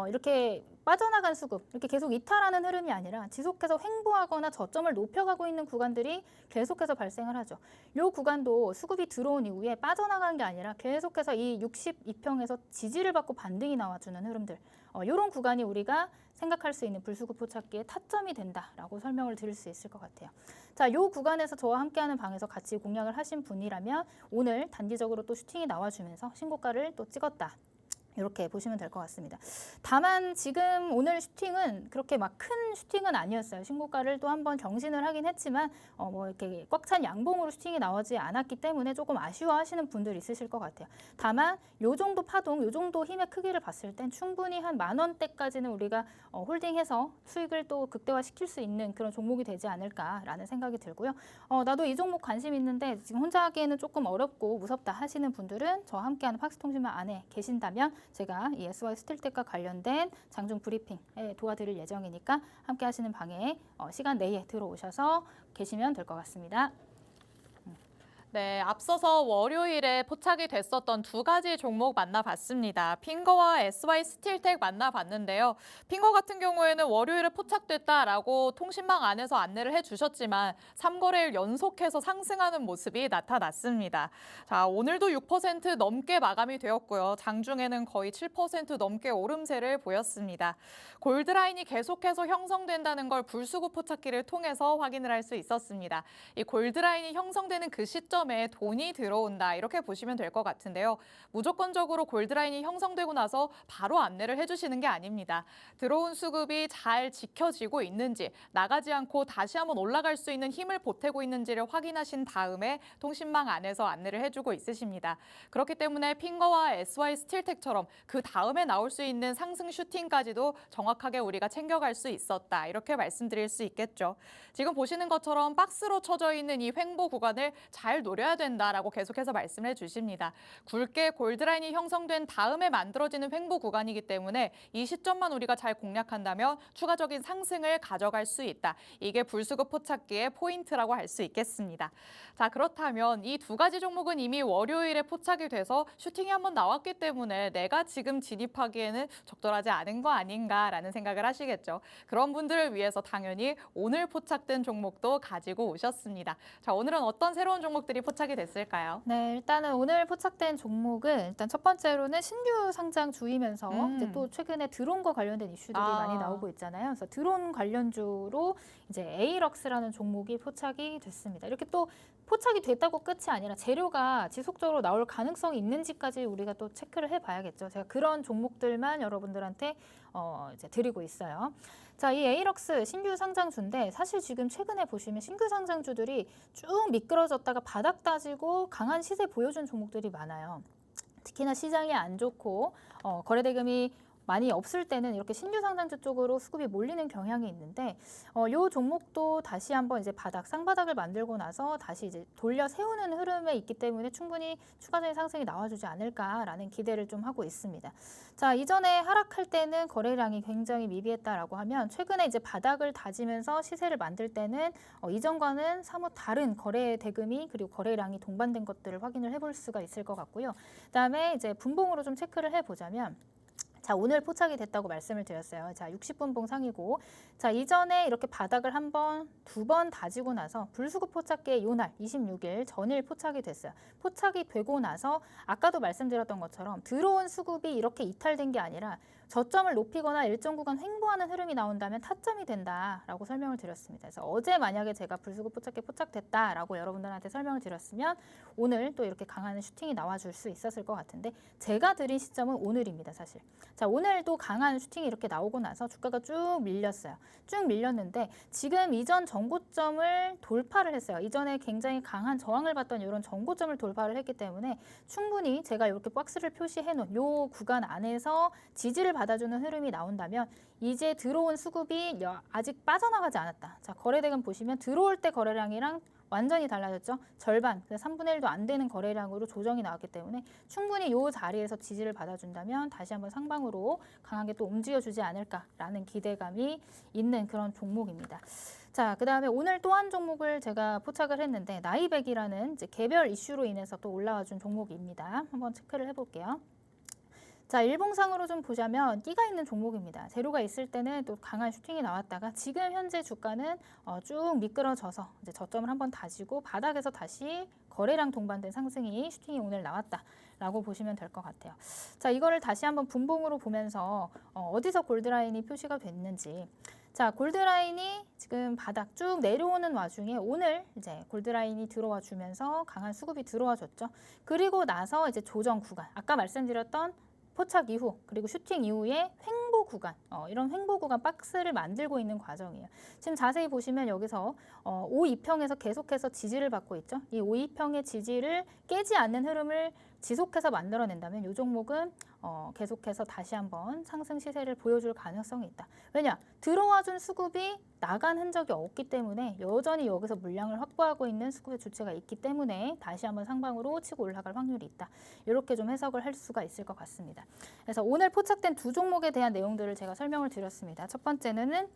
이렇게 빠져나간 수급, 이렇게 계속 이탈하는 흐름이 아니라 지속해서 횡보하거나 저점을 높여가고 있는 구간들이 계속해서 발생을 하죠. 이 구간도 수급이 들어온 이후에 빠져나간 게 아니라 계속해서 이 62평에서 지지를 받고 반등이 나와주는 흐름들, 이런 구간이 우리가 생각할 수 있는 불수급 포착기의 타점이 된다라고 설명을 드릴 수 있을 것 같아요. 자, 이 구간에서 저와 함께하는 방에서 같이 공략을 하신 분이라면 오늘 단기적으로 또 슈팅이 나와주면서 신고가를 또 찍었다. 이렇게 보시면 될 것 같습니다. 다만 지금 오늘 슈팅은 그렇게 막 큰 슈팅은 아니었어요. 신고가를 또 한번 경신을 하긴 했지만 뭐 이렇게 꽉 찬 양봉으로 슈팅이 나오지 않았기 때문에 조금 아쉬워하시는 분들 있으실 것 같아요. 다만 요 정도 파동, 요 정도 힘의 크기를 봤을 땐 충분히 한 10,000원대까지는 우리가 홀딩해서 수익을 또 극대화시킬 수 있는 그런 종목이 되지 않을까라는 생각이 들고요. 나도 이 종목 관심 있는데 지금 혼자 하기에는 조금 어렵고 무섭다 하시는 분들은 저와 함께하는 팍스통신망 안에 계신다면 제가 이 SY 스틸텍과 관련된 장중 브리핑에 도와드릴 예정이니까 함께 하시는 방에 시간 내에 들어오셔서 계시면 될 것 같습니다.
네, 앞서서 월요일에 포착이 됐었던 두 가지 종목 만나봤습니다. 핑거와 SY 스틸텍 만나봤는데요. 핑거 같은 경우에는 월요일에 포착됐다라고 통신망 안에서 안내를 해주셨지만 3거래일 연속해서 상승하는 모습이 나타났습니다. 자, 오늘도 6% 넘게 마감이 되었고요. 장중에는 거의 7% 넘게 오름세를 보였습니다. 골드라인이 계속해서 형성된다는 걸 불수급 포착기를 통해서 확인을 할 수 있었습니다. 이 골드라인이 형성되는 그 시점에 돈이 들어온다 이렇게 보시면 될 것 같은데요. 무조건적으로 골드라인이 형성되고 나서 바로 안내를 해주시는 게 아닙니다. 들어온 수급이 잘 지켜지고 있는지 나가지 않고 다시 한번 올라갈 수 있는 힘을 보태고 있는지를 확인하신 다음에 통신망 안에서 안내를 해주고 있으십니다. 그렇기 때문에 핑거와 SY 스틸텍처럼 그 다음에 나올 수 있는 상승 슈팅까지도 정확하게 우리가 챙겨갈 수 있었다 이렇게 말씀드릴 수 있겠죠. 지금 보시는 것처럼 박스로 쳐져 있는 이 횡보 구간을 잘 노려야 된다라고 계속해서 말씀해 주십니다. 굵게 골드라인이 형성된 다음에 만들어지는 횡보 구간이기 때문에 이 시점만 우리가 잘 공략한다면 추가적인 상승을 가져갈 수 있다. 이게 불수급 포착기의 포인트라고 할 수 있겠습니다. 자, 그렇다면 이 두 가지 종목은 이미 월요일에 포착이 돼서 슈팅이 한번 나왔기 때문에 내가 지금 진입하기에는 적절하지 않은 거 아닌가라는 생각을 하시겠죠. 그런 분들을 위해서 당연히 오늘 포착된 종목도 가지고 오셨습니다. 자, 오늘은 어떤 새로운 종목들이 포착이 됐을까요?
네, 일단은 오늘 포착된 종목은 일단 첫 번째로는 신규 상장 주이면서 이제 또 최근에 드론과 관련된 이슈들이 많이 나오고 있잖아요. 그래서 드론 관련주로 이제 에이럭스라는 종목이 포착이 됐습니다. 이렇게 또 포착이 됐다고 끝이 아니라 재료가 지속적으로 나올 가능성이 있는지까지 우리가 또 체크를 해봐야겠죠. 제가 그런 종목들만 여러분들한테 이제 드리고 있어요. 자, 이 에이럭스 신규 상장주인데 사실 지금 최근에 보시면 신규 상장주들이 쭉 미끄러졌다가 바닥 다지고 강한 시세 보여준 종목들이 많아요. 특히나 시장이 안 좋고 거래대금이 많이 없을 때는 이렇게 신규 상장주 쪽으로 수급이 몰리는 경향이 있는데 요 종목도 다시 한번 이제 쌍바닥을 만들고 나서 다시 이제 돌려 세우는 흐름에 있기 때문에 충분히 추가적인 상승이 나와주지 않을까라는 기대를 좀 하고 있습니다. 자, 이전에 하락할 때는 거래량이 굉장히 미비했다라고 하면 최근에 이제 바닥을 다지면서 시세를 만들 때는 이전과는 사뭇 다른 거래 대금이 그리고 거래량이 동반된 것들을 확인을 해볼 수가 있을 것 같고요. 그다음에 이제 분봉으로 좀 체크를 해보자면 자, 오늘 포착이 됐다고 말씀을 드렸어요. 자, 60분봉 상이고, 자, 이전에 이렇게 바닥을 한 번, 두 번 다지고 나서 불수급 포착기의 요날 26일 전일 포착이 됐어요. 포착이 되고 나서 아까도 말씀드렸던 것처럼 들어온 수급이 이렇게 이탈된 게 아니라 저점을 높이거나 일정 구간 횡보하는 흐름이 나온다면 타점이 된다라고 설명을 드렸습니다. 그래서 어제 만약에 제가 불수급 포착기 포착됐다라고 여러분들한테 설명을 드렸으면 오늘 또 이렇게 강한 슈팅이 나와줄 수 있었을 것 같은데 제가 드린 시점은 오늘입니다, 사실. 자, 오늘도 강한 슈팅이 이렇게 나오고 나서 주가가 쭉 밀렸어요. 쭉 밀렸는데 지금 이전 전고점을 돌파를 했어요. 이전에 굉장히 강한 저항을 받던 이런 전고점을 돌파를 했기 때문에 충분히 제가 이렇게 박스를 표시해 놓은 이 구간 안에서 지지를 받아주는 흐름이 나온다면 이제 들어온 수급이 아직 빠져나가지 않았다. 자, 거래대금 보시면 들어올 때 거래량이랑 완전히 달라졌죠. 절반, 3분의 1도 안 되는 거래량으로 조정이 나왔기 때문에 충분히 이 자리에서 지지를 받아준다면 다시 한번 상방으로 강하게 또 움직여주지 않을까라는 기대감이 있는 그런 종목입니다. 자, 그 다음에 오늘 또 한 종목을 제가 포착을 했는데 나이백이라는 이제 개별 이슈로 인해서 또 올라와준 종목입니다. 한번 체크를 해볼게요. 자, 일봉상으로 좀 보자면 끼가 있는 종목입니다. 재료가 있을 때는 또 강한 슈팅이 나왔다가 지금 현재 주가는 쭉 미끄러져서 이제 저점을 한번 다지고 바닥에서 다시 거래량 동반된 상승이 슈팅이 오늘 나왔다라고 보시면 될 것 같아요. 자, 이거를 다시 한번 분봉으로 보면서 어디서 골드라인이 표시가 됐는지. 자, 골드라인이 지금 바닥 쭉 내려오는 와중에 오늘 이제 골드라인이 들어와 주면서 강한 수급이 들어와 줬죠. 그리고 나서 이제 조정 구간, 아까 말씀드렸던 포착 이후 그리고 슈팅 이후에 횡보 구간, 이런 횡보 구간 박스를 만들고 있는 과정이에요. 지금 자세히 보시면 여기서 5,2평에서 계속해서 지지를 받고 있죠. 이 5,2평의 지지를 깨지 않는 흐름을 지속해서 만들어낸다면 이 종목은 계속해서 다시 한번 상승 시세를 보여줄 가능성이 있다. 왜냐? 들어와준 수급이 나간 흔적이 없기 때문에 여전히 여기서 물량을 확보하고 있는 수급의 주체가 있기 때문에 다시 한번 상방으로 치고 올라갈 확률이 있다. 이렇게 좀 해석을 할 수가 있을 것 같습니다. 그래서 오늘 포착된 두 종목에 대한 내용들을 제가 설명을 드렸습니다. 첫 번째는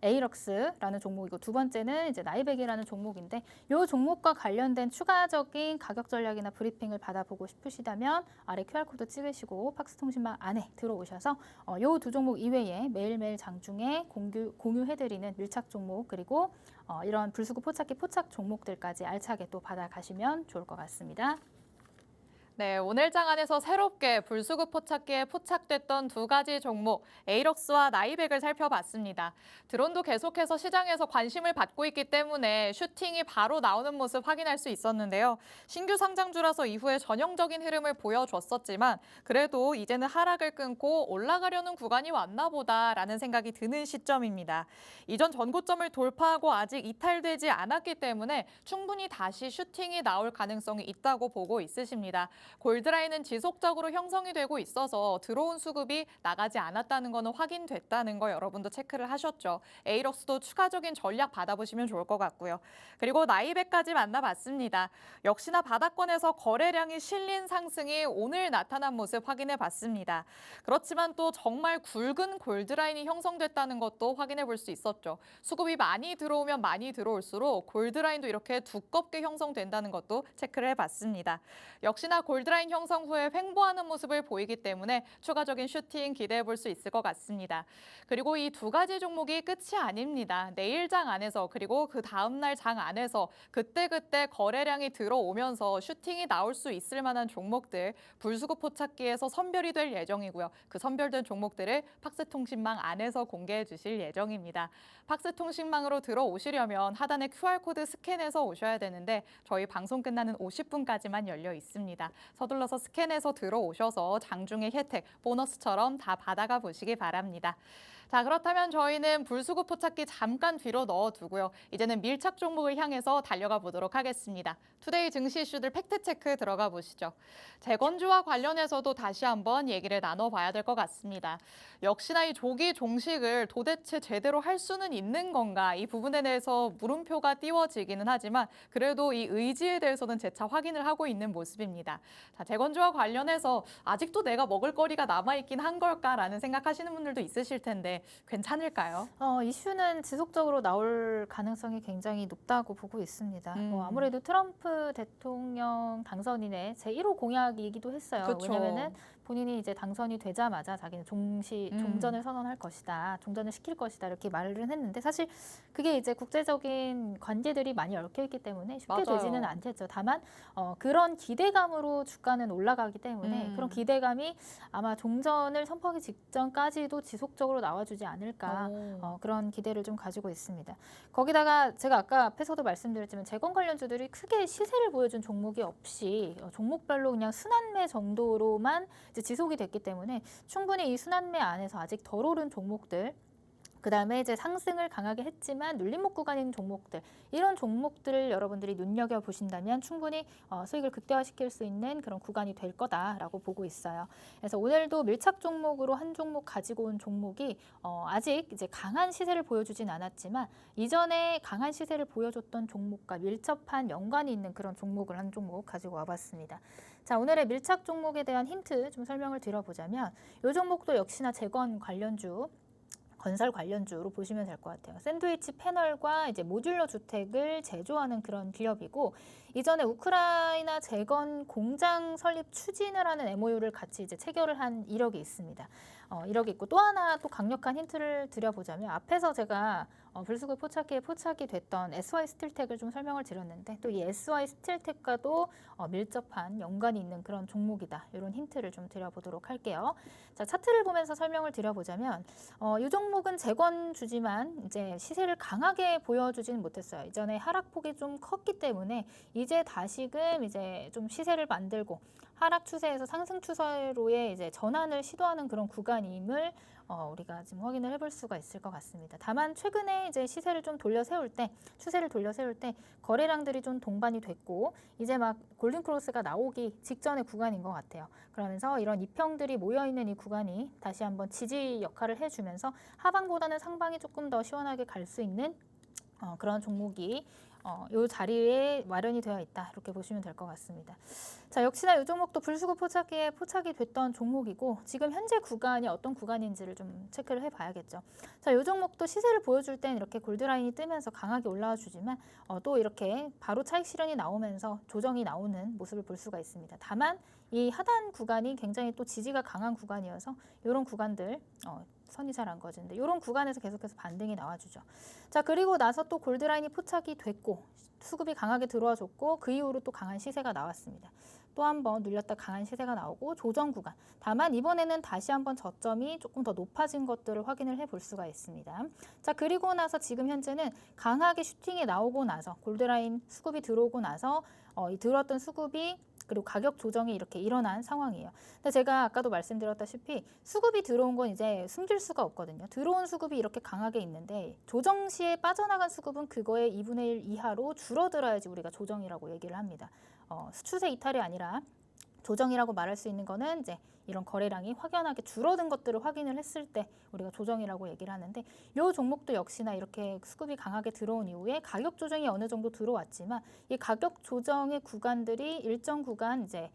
에이럭스라는 종목이고 두 번째는 이제 나이백이라는 종목인데 이 종목과 관련된 추가적인 가격 전략이나 브리핑을 받아보고 싶으시다면 아래 QR코드 찍으시고 팍스통신망 안에 들어오셔서 이 두 종목 이외에 매일매일 장중에 공유해드리는 밀착 종목 그리고 이런 불수급 포착기 포착 종목들까지 알차게 또 받아가시면 좋을 것 같습니다.
네, 오늘 장 안에서 새롭게 불수급 포착기에 포착됐던 두 가지 종목, 에이럭스와 나이백을 살펴봤습니다. 드론도 계속해서 시장에서 관심을 받고 있기 때문에 슈팅이 바로 나오는 모습 확인할 수 있었는데요. 신규 상장주라서 이후에 전형적인 흐름을 보여줬었지만 그래도 이제는 하락을 끊고 올라가려는 구간이 왔나 보다라는 생각이 드는 시점입니다. 이전 전고점을 돌파하고 아직 이탈되지 않았기 때문에 충분히 다시 슈팅이 나올 가능성이 있다고 보고 있으십니다. 골드라인은 지속적으로 형성이 되고 있어서 들어온 수급이 나가지 않았다는 거는 확인됐다는 거 여러분도 체크를 하셨죠. 에이럭스도 추가적인 전략 받아보시면 좋을 것 같고요. 그리고 나이백까지 만나봤습니다. 역시나 바닥권에서 거래량이 실린 상승이 오늘 나타난 모습 확인해 봤습니다. 그렇지만 또 정말 굵은 골드라인이 형성됐다는 것도 확인해 볼 수 있었죠. 수급이 많이 들어오면 많이 들어올수록 골드라인도 이렇게 두껍게 형성된다는 것도 체크를 해봤습니다. 역시나 골드라인 형성 후에 횡보하는 모습을 보이기 때문에 추가적인 슈팅 기대해 볼 수 있을 것 같습니다. 그리고 이 두 가지 종목이 끝이 아닙니다. 내일 장 안에서 그리고 그 다음날 장 안에서 그때그때 거래량이 들어오면서 슈팅이 나올 수 있을 만한 종목들 불수급 포착기에서 선별이 될 예정이고요. 그 선별된 종목들을 팍스통신망 안에서 공개해 주실 예정입니다. 팍스통신망으로 들어오시려면 하단에 QR코드 스캔해서 오셔야 되는데 저희 방송 끝나는 50분까지만 열려 있습니다. 서둘러서 스캔해서 들어오셔서 장중의 혜택, 보너스처럼 다 받아가 보시기 바랍니다. 자, 그렇다면 저희는 불수급 포착기 잠깐 뒤로 넣어두고요. 이제는 밀착 종목을 향해서 달려가 보도록 하겠습니다. 투데이 증시 이슈들 팩트체크 들어가 보시죠. 재건주와 관련해서도 다시 한번 얘기를 나눠봐야 될 것 같습니다. 역시나 이 조기 종식을 도대체 제대로 할 수는 있는 건가? 이 부분에 대해서 물음표가 띄워지기는 하지만 그래도 이 의지에 대해서는 재차 확인을 하고 있는 모습입니다. 자, 재건주와 관련해서 아직도 내가 먹을 거리가 남아있긴 한 걸까라는 생각하시는 분들도 있으실 텐데 괜찮을까요?
이슈는 지속적으로 나올 가능성이 굉장히 높다고 보고 있습니다. 아무래도 트럼프 대통령 당선인의 제1호 공약이기도 했어요.
그쵸.
왜냐면은 본인이 이제 당선이 되자마자 자기는 종전을 선언할 것이다, 종전을 시킬 것이다 이렇게 말을 했는데 사실 그게 이제 국제적인 관계들이 많이 얽혀 있기 때문에 쉽게
맞아요.
되지는 않겠죠. 다만 그런 기대감으로 주가는 올라가기 때문에 그런 기대감이 아마 종전을 선포하기 직전까지도 지속적으로 나와주지 않을까 그런 기대를 좀 가지고 있습니다. 거기다가 제가 아까 앞에서도 말씀드렸지만 재건 관련주들이 크게 시세를 보여준 종목이 없이 종목별로 그냥 순환매 정도로만 이제 지속이 됐기 때문에 충분히 이 순환매 안에서 아직 덜 오른 종목들 그다음에 이제 상승을 강하게 했지만 눌림목 구간인 종목들 이런 종목들을 여러분들이 눈여겨보신다면 충분히 수익을 극대화시킬 수 있는 그런 구간이 될 거다라고 보고 있어요. 그래서 오늘도 밀착 종목으로 한 종목 가지고 온 종목이 아직 이제 강한 시세를 보여주진 않았지만 이전에 강한 시세를 보여줬던 종목과 밀접한 연관이 있는 그런 종목을 한 종목 가지고 와봤습니다. 자, 오늘의 밀착 종목에 대한 힌트 좀 설명을 드려보자면 이 종목도 역시나 재건 관련주 건설 관련주로 보시면 될 것 같아요. 샌드위치 패널과 이제 모듈러 주택을 제조하는 그런 기업이고 이전에 우크라이나 재건 공장 설립 추진을 하는 MOU를 같이 이제 체결을 한 이력이 있습니다. 이력이 있고 또 하나 또 강력한 힌트를 드려보자면 앞에서 제가 불수급 포착기에 포착이 됐던 SY 스틸텍을 좀 설명을 드렸는데 또 이 SY 스틸텍과도 밀접한 연관이 있는 그런 종목이다. 이런 힌트를 좀 드려보도록 할게요. 자, 차트를 보면서 설명을 드려보자면 이 종목은 재건주지만 이제 시세를 강하게 보여주지는 못했어요. 이전에 하락폭이 좀 컸기 때문에 이제 다시금 이제 좀 시세를 만들고 하락 추세에서 상승 추세로의 이제 전환을 시도하는 그런 구간임을 우리가 지금 확인을 해볼 수가 있을 것 같습니다. 다만 최근에 이제 시세를 좀 추세를 돌려세울 때 거래량들이 좀 동반이 됐고 이제 막 골든 크로스가 나오기 직전의 구간인 것 같아요. 그러면서 이런 이평들이 모여 있는 이 구간이 다시 한번 지지 역할을 해주면서 하방보다는 상방이 조금 더 시원하게 갈 수 있는 그런 종목이 이 자리에 마련이 되어 있다. 이렇게 보시면 될 것 같습니다. 자, 역시나 이 종목도 불수급 포착기에 포착이 됐던 종목이고 지금 현재 구간이 어떤 구간인지를 좀 체크를 해봐야겠죠. 자, 이 종목도 시세를 보여줄 땐 이렇게 골드라인이 뜨면서 강하게 올라와 주지만 또 이렇게 바로 차익 실현이 나오면서 조정이 나오는 모습을 볼 수가 있습니다. 다만 이 하단 구간이 굉장히 또 지지가 강한 구간이어서 이런 구간들 선이 잘 안 그어지는데 이런 구간에서 계속해서 반등이 나와주죠. 자, 그리고 나서 또 골드라인이 포착이 됐고 수급이 강하게 들어와 줬고 그 이후로 또 강한 시세가 나왔습니다. 또 한 번 눌렸다 강한 시세가 나오고 조정 구간. 다만 이번에는 다시 한번 저점이 조금 더 높아진 것들을 확인을 해볼 수가 있습니다. 자, 그리고 나서 지금 현재는 강하게 슈팅이 나오고 나서 골드라인 수급이 들어오고 나서 이 들어왔던 수급이 그리고 가격 조정이 이렇게 일어난 상황이에요. 근데 제가 아까도 말씀드렸다시피 수급이 들어온 건 이제 숨길 수가 없거든요. 들어온 수급이 이렇게 강하게 있는데 조정 시에 빠져나간 수급은 그거의 2분의 1 이하로 줄어들어야지 우리가 조정이라고 얘기를 합니다. 추세 이탈이 아니라 조정이라고 말할 수 있는 거는 이제 이런 거래량이 확연하게 줄어든 것들을 확인을 했을 때 우리가 조정이라고 얘기를 하는데 이 종목도 역시나 이렇게 수급이 강하게 들어온 이후에 가격 조정이 어느 정도 들어왔지만 이 가격 조정의 구간들이 일정 구간 이제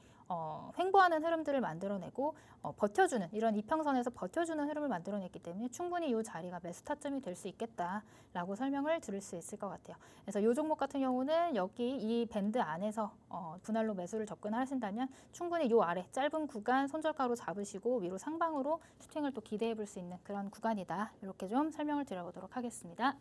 횡보하는 흐름들을 만들어내고 버텨주는 이런 이평선에서 버텨주는 흐름을 만들어냈기 때문에 충분히 이 자리가 매수 타점이 될 수 있겠다라고 설명을 드릴 수 있을 것 같아요. 그래서 이 종목 같은 경우는 여기 이 밴드 안에서 분할로 매수를 접근하신다면 충분히 이 아래 짧은 구간 손절가로 잡으시고 위로 상방으로 슈팅을 또 기대해 볼 수 있는 그런 구간이다. 이렇게 좀 설명을 드려보도록 하겠습니다.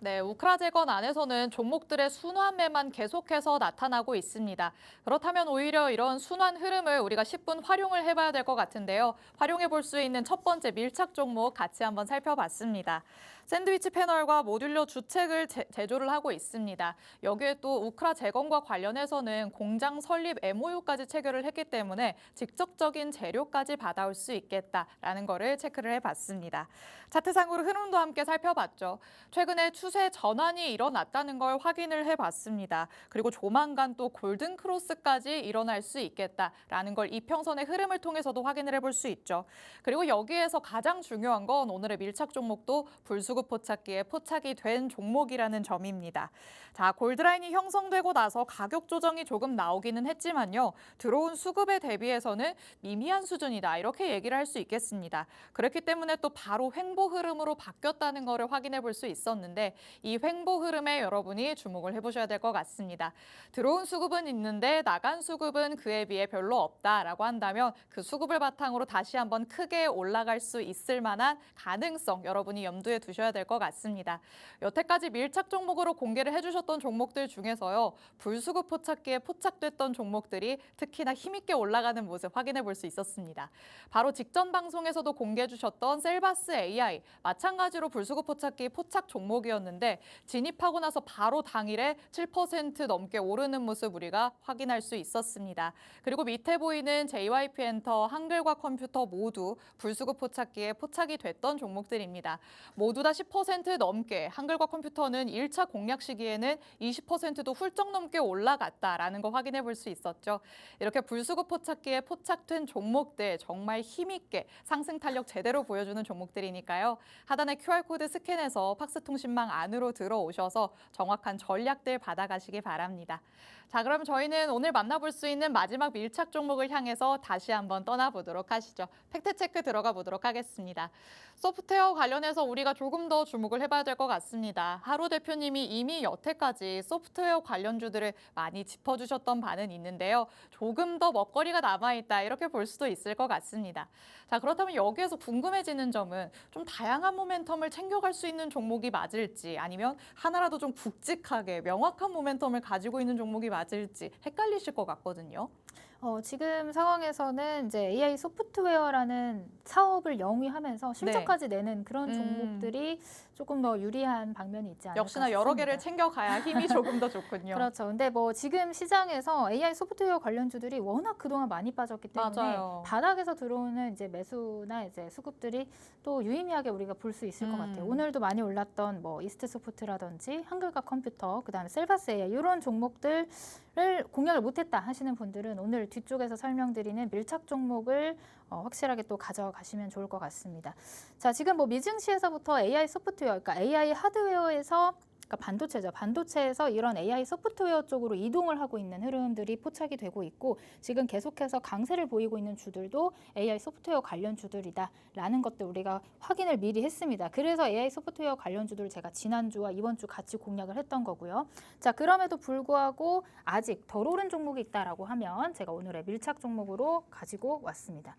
네, 우크라제건 안에서는 종목들의 순환매만 계속해서 나타나고 있습니다. 그렇다면 오히려 이런 순환 흐름을 우리가 10분 활용을 해봐야 될 것 같은데요. 활용해 볼 수 있는 첫 번째 밀착 종목 같이 한번 살펴봤습니다. 샌드위치 패널과 모듈러 주책을 제조를 하고 있습니다. 여기에 또 우크라제건과 관련해서는 공장 설립 MOU까지 체결을 했기 때문에 직접적인 재료까지 받아올 수 있겠다라는 거를 체크를 해봤습니다. 차트상으로 흐름도 함께 살펴봤죠. 최근에 추세 전환이 일어났다는 걸 확인을 해봤습니다. 그리고 조만간 또 골든 크로스까지 일어날 수 있겠다라는 걸 이평선의 흐름을 통해서도 확인을 해볼 수 있죠. 그리고 여기에서 가장 중요한 건 오늘의 밀착 종목도 불수급 포착기에 포착이 된 종목이라는 점입니다. 자, 골드라인이 형성되고 나서 가격 조정이 조금 나오기는 했지만요. 들어온 수급에 대비해서는 미미한 수준이다. 이렇게 얘기를 할 수 있겠습니다. 그렇기 때문에 또 바로 횡보 흐름으로 바뀌었다는 것을 확인해 볼 수 있었는데 이 횡보 흐름에 여러분이 주목을 해보셔야 될 것 같습니다. 들어온 수급은 있는데 나간 수급은 그에 비해 별로 없다라고 한다면 그 수급을 바탕으로 다시 한번 크게 올라갈 수 있을 만한 가능성 여러분이 염두에 두셔야 될 것 같습니다. 여태까지 밀착 종목으로 공개를 해주셨던 종목들 중에서요. 불수급 포착기에 포착됐던 종목들이 특히나 힘있게 올라가는 모습 확인해 볼 수 있었습니다. 바로 직전 방송에서도 공개해 주셨던 셀바스 AI 마찬가지로 불수급 포착기 포착 종목이었는데 진입하고 나서 바로 당일에 7% 넘게 오르는 모습 우리가 확인할 수 있었습니다. 그리고 밑에 보이는 JYP 엔터, 한글과 컴퓨터 모두 불수급 포착기에 포착이 됐던 종목들입니다. 모두 다 10% 넘게 한글과 컴퓨터는 1차 공략 시기에는 20%도 훌쩍 넘게 올라갔다라는 거 확인해 볼 수 있었죠. 이렇게 불수급 포착기에 포착된 종목들 정말 힘있게 상승 탄력 제대로 보여주는 종목들이니까요. 하단의 QR코드 스캔해서 팍스통신망 안으로 들어오셔서 정확한 전략들 받아가시기 바랍니다. 자, 그럼 저희는 오늘 만나볼 수 있는 마지막 밀착 종목을 향해서 다시 한번 떠나보도록 하시죠. 팩트체크 들어가 보도록 하겠습니다. 소프트웨어 관련해서 우리가 조금 더 주목을 해봐야 될 것 같습니다. 하루 대표님이 이미 여태까지 소프트웨어 관련주들을 많이 짚어주셨던 바는 있는데요. 조금 더 먹거리가 남아있다 이렇게 볼 수도 있을 것 같습니다. 자, 그렇다면 여기에서 궁금해지는 점은 좀 다양한 모멘텀을 챙겨갈 수 있는 종목이 맞을지 아니면 하나라도 좀 굵직하게 명확한 모멘텀을 가지고 있는 종목이 맞을지 헷갈리실 것 같거든요.
지금 상황에서는 이제 AI 소프트웨어라는 사업을 영위하면서 실적까지 내는 그런 종목들이 조금 더 유리한 방면이 있지 않을까
역시나
싶습니다.
여러 개를 챙겨가야 힘이 조금 더 좋군요.
그렇죠. 근데 뭐 지금 시장에서 AI 소프트웨어 관련주들이 워낙 그동안 많이 빠졌기 때문에
맞아요.
바닥에서 들어오는 이제 매수나 이제 수급들이 또 유의미하게 우리가 볼 수 있을 것 같아요. 오늘도 많이 올랐던 뭐 이스트소프트라든지 한글과 컴퓨터, 그다음에 셀바스 AI 이런 종목들을 공략을 못했다 하시는 분들은 오늘 뒤쪽에서 설명드리는 밀착 종목을 확실하게 또 가져가시면 좋을 것 같습니다. 자, 지금 뭐 미증시에서부터 AI 소프트웨어, 그러니까 AI 하드웨어에서 그러니까 반도체죠. 반도체에서 이런 AI 소프트웨어 쪽으로 이동을 하고 있는 흐름들이 포착이 되고 있고 지금 계속해서 강세를 보이고 있는 주들도 AI 소프트웨어 관련 주들이다라는 것들 우리가 확인을 미리 했습니다. 그래서 AI 소프트웨어 관련 주들을 제가 지난주와 이번 주 같이 공략을 했던 거고요. 자, 그럼에도 불구하고 아직 덜 오른 종목이 있다라고 하면 제가 오늘의 밀착 종목으로 가지고 왔습니다.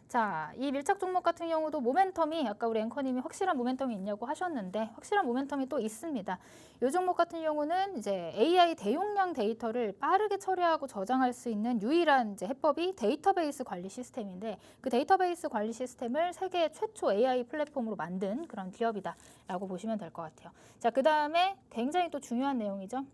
자, 이 밀착 종목 같은 경우도 모멘텀이 아까 우리 앵커님이 확실한 모멘텀이 있냐고 하셨는데 확실한 모멘텀이 또 있습니다. 이 종목 같은 경우는 이제 AI 대용량 데이터를 빠르게 처리하고 저장할 수 있는 유일한 이제 해법이 데이터베이스 관리 시스템인데 그 데이터베이스 관리 시스템을 세계 최초 AI 플랫폼으로 만든 그런 기업이다라고 보시면 될 것 같아요. 자, 그 다음에 굉장히 또 중요한 내용이죠.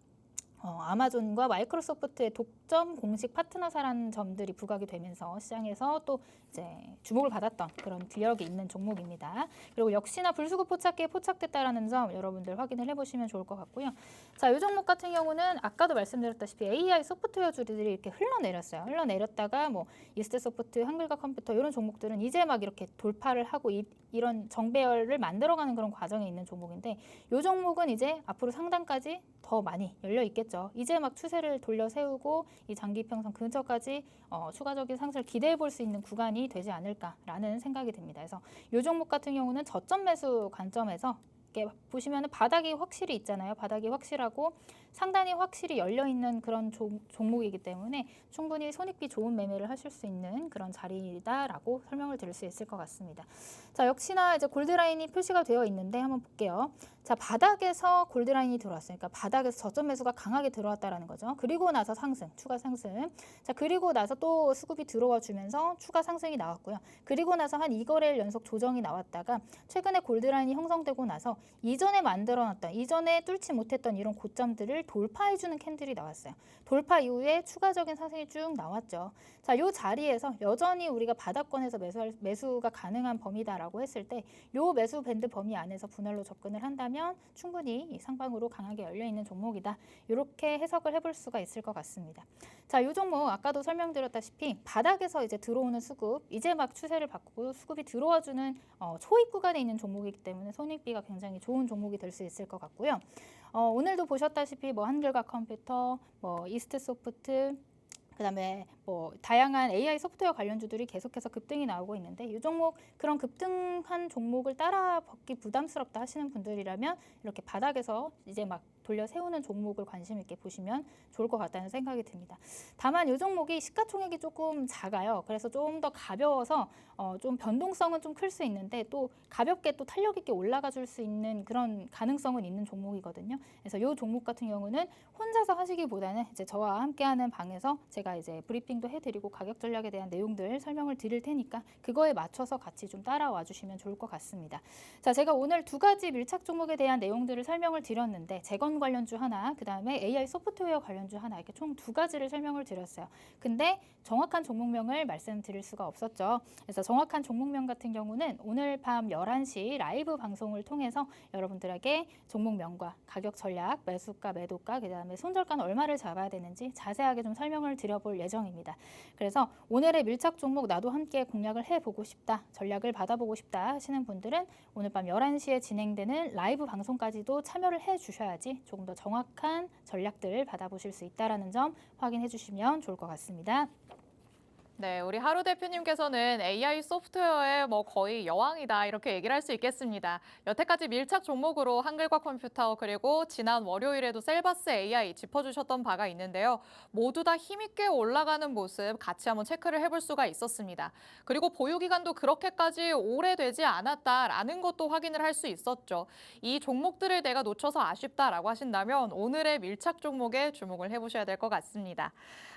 아마존과 마이크로소프트의 독점 공식 파트너사라는 점들이 부각이 되면서 시장에서 또 이제 주목을 받았던 그런 기력이 있는 종목입니다. 그리고 역시나 불수급 포착기에 포착됐다라는 점 여러분들 확인을 해보시면 좋을 것 같고요. 자, 이 종목 같은 경우는 아까도 말씀드렸다시피 AI 소프트웨어 주들이 이렇게 흘러내렸어요. 흘러내렸다가 뭐 이스트소프트, 한글과 컴퓨터 이런 종목들은 이제 막 이렇게 돌파를 하고 이런 정배열을 만들어가는 그런 과정에 있는 종목인데 이 종목은 이제 앞으로 상단까지 더 많이 열려 있겠죠. 이제 막 추세를 돌려 세우고 이 장기 평선 근처까지 추가적인 상승을 기대해 볼 수 있는 구간이 되지 않을까라는 생각이 듭니다. 그래서 이 종목 같은 경우는 저점 매수 관점에서 이렇게 보시면은 바닥이 확실히 있잖아요. 바닥이 확실하고 상단이 확실히 열려 있는 그런 종목이기 때문에 충분히 손익비 좋은 매매를 하실 수 있는 그런 자리다라고 설명을 드릴 수 있을 것 같습니다. 자, 역시나 이제 골드라인이 표시가 되어 있는데 한번 볼게요. 자, 바닥에서 골드라인이 들어왔어요. 그러니까 바닥에서 저점 매수가 강하게 들어왔다라는 거죠. 그리고 나서 상승, 추가 상승. 자, 그리고 나서 또 수급이 들어와 주면서 추가 상승이 나왔고요. 그리고 나서 한 2거래일 연속 조정이 나왔다가 최근에 골드라인이 형성되고 나서 이전에 만들어놨던, 이전에 뚫지 못했던 이런 고점들을 돌파해주는 캔들이 나왔어요. 돌파 이후에 추가적인 상승이 쭉 나왔죠. 자, 이 자리에서 여전히 우리가 바닥권에서 매수가 가능한 범위다라고 했을 때 이 매수 밴드 범위 안에서 분할로 접근을 한다면 충분히 이 상방으로 강하게 열려있는 종목이다. 이렇게 해석을 해볼 수가 있을 것 같습니다. 자, 이 종목 아까도 설명드렸다시피 바닥에서 이제 들어오는 수급, 이제 막 추세를 바꾸고 수급이 들어와주는 초입 구간에 있는 종목이기 때문에 손익비가 굉장히 좋은 종목이 될 수 있을 것 같고요. 오늘도 보셨다시피 뭐 한글과 컴퓨터, 뭐 이스트소프트, 그다음에 뭐 다양한 AI 소프트웨어 관련주들이 계속해서 급등이 나오고 있는데 이 종목 그런 급등한 종목을 따라잡기 부담스럽다 하시는 분들이라면 이렇게 바닥에서 이제 막 돌려 세우는 종목을 관심 있게 보시면 좋을 것 같다는 생각이 듭니다. 다만 이 종목이 시가총액이 조금 작아요. 그래서 좀 더 가벼워서 좀 변동성은 좀 클 수 있는데 또 가볍게 또 탄력 있게 올라가 줄 수 있는 그런 가능성은 있는 종목이거든요. 그래서 이 종목 같은 경우는 혼자서 하시기보다는 이제 저와 함께하는 방에서 제가 이제 브리핑도 해드리고 가격 전략에 대한 내용들 설명을 드릴 테니까 그거에 맞춰서 같이 좀 따라와 주시면 좋을 것 같습니다. 자, 제가 오늘 두 가지 밀착 종목에 대한 내용들을 설명을 드렸는데 재건 관련주 하나, 그 다음에 AI 소프트웨어 관련주 하나 이렇게 총 두 가지를 설명을 드렸어요. 근데 정확한 종목명을 말씀드릴 수가 없었죠. 그래서 정확한 종목명 같은 경우는 오늘 밤 11시 라이브 방송을 통해서 여러분들에게 종목명과 가격 전략, 매수가, 매도가, 그 다음에 손절가는 얼마를 잡아야 되는지 자세하게 좀 설명을 드려볼 예정입니다. 그래서 오늘의 밀착 종목 나도 함께 공략을 해보고 싶다, 전략을 받아보고 싶다 하시는 분들은 오늘 밤 11시에 진행되는 라이브 방송까지도 참여를 해주셔야지 조금 더 정확한 전략들을 받아보실 수 있다는 점 확인해 주시면 좋을 것 같습니다.
네, 우리 하루 대표님께서는 AI 소프트웨어의 뭐 거의 여왕이다 이렇게 얘기를 할 수 있겠습니다. 여태까지 밀착 종목으로 한글과 컴퓨터 그리고 지난 월요일에도 셀바스 AI 짚어주셨던 바가 있는데요. 모두 다 힘있게 올라가는 모습 같이 한번 체크를 해볼 수가 있었습니다. 그리고 보유 기간도 그렇게까지 오래되지 않았다라는 것도 확인을 할 수 있었죠. 이 종목들을 내가 놓쳐서 아쉽다라고 하신다면 오늘의 밀착 종목에 주목을 해보셔야 될 것 같습니다.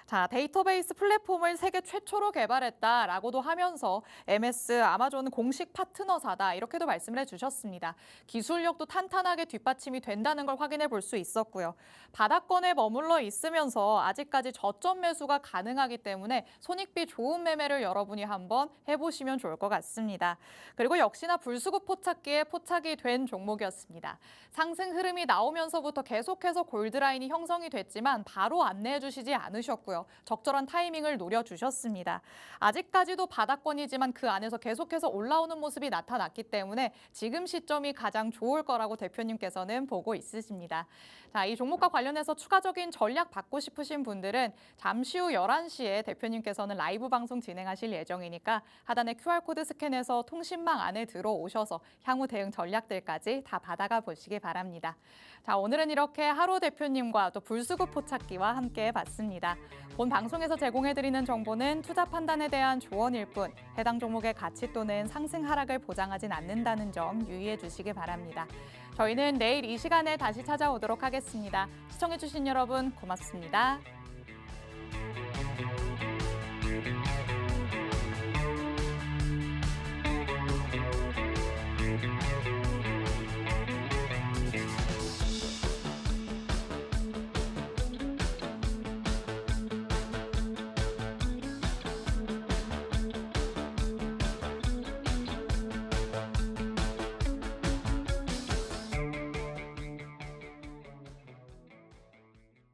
자, 데이터베이스 플랫폼을 세계 최초 최초로 개발했다라고도 하면서 MS 아마존 공식 파트너사다 이렇게도 말씀을 해주셨습니다. 기술력도 탄탄하게 뒷받침이 된다는 걸 확인해 볼 수 있었고요. 바닥권에 머물러 있으면서 아직까지 저점 매수가 가능하기 때문에 손익비 좋은 매매를 여러분이 한번 해보시면 좋을 것 같습니다. 그리고 역시나 불수급 포착기에 포착이 된 종목이었습니다. 상승 흐름이 나오면서부터 계속해서 골드라인이 형성이 됐지만 바로 안내해 주시지 않으셨고요. 적절한 타이밍을 노려주셨습니다. 아직까지도 바닥권이지만 그 안에서 계속해서 올라오는 모습이 나타났기 때문에 지금 시점이 가장 좋을 거라고 대표님께서는 보고 있으십니다. 자, 이 종목과 관련해서 추가적인 전략 받고 싶으신 분들은 잠시 후 11시에 대표님께서는 라이브 방송 진행하실 예정이니까 하단의 QR코드 스캔해서 통신망 안에 들어오셔서 향후 대응 전략들까지 다 받아가 보시기 바랍니다. 자, 오늘은 이렇게 하루 대표님과 또 불수급 포착기와 함께 봤습니다. 본 방송에서 제공해드리는 정보는 투자 판단에 대한 조언일 뿐 해당 종목의 가치 또는 상승 하락을 보장하진 않는다는 점 유의해 주시기 바랍니다. 저희는 내일 이 시간에 다시 찾아오도록 하겠습니다. 시청해주신 여러분 고맙습니다.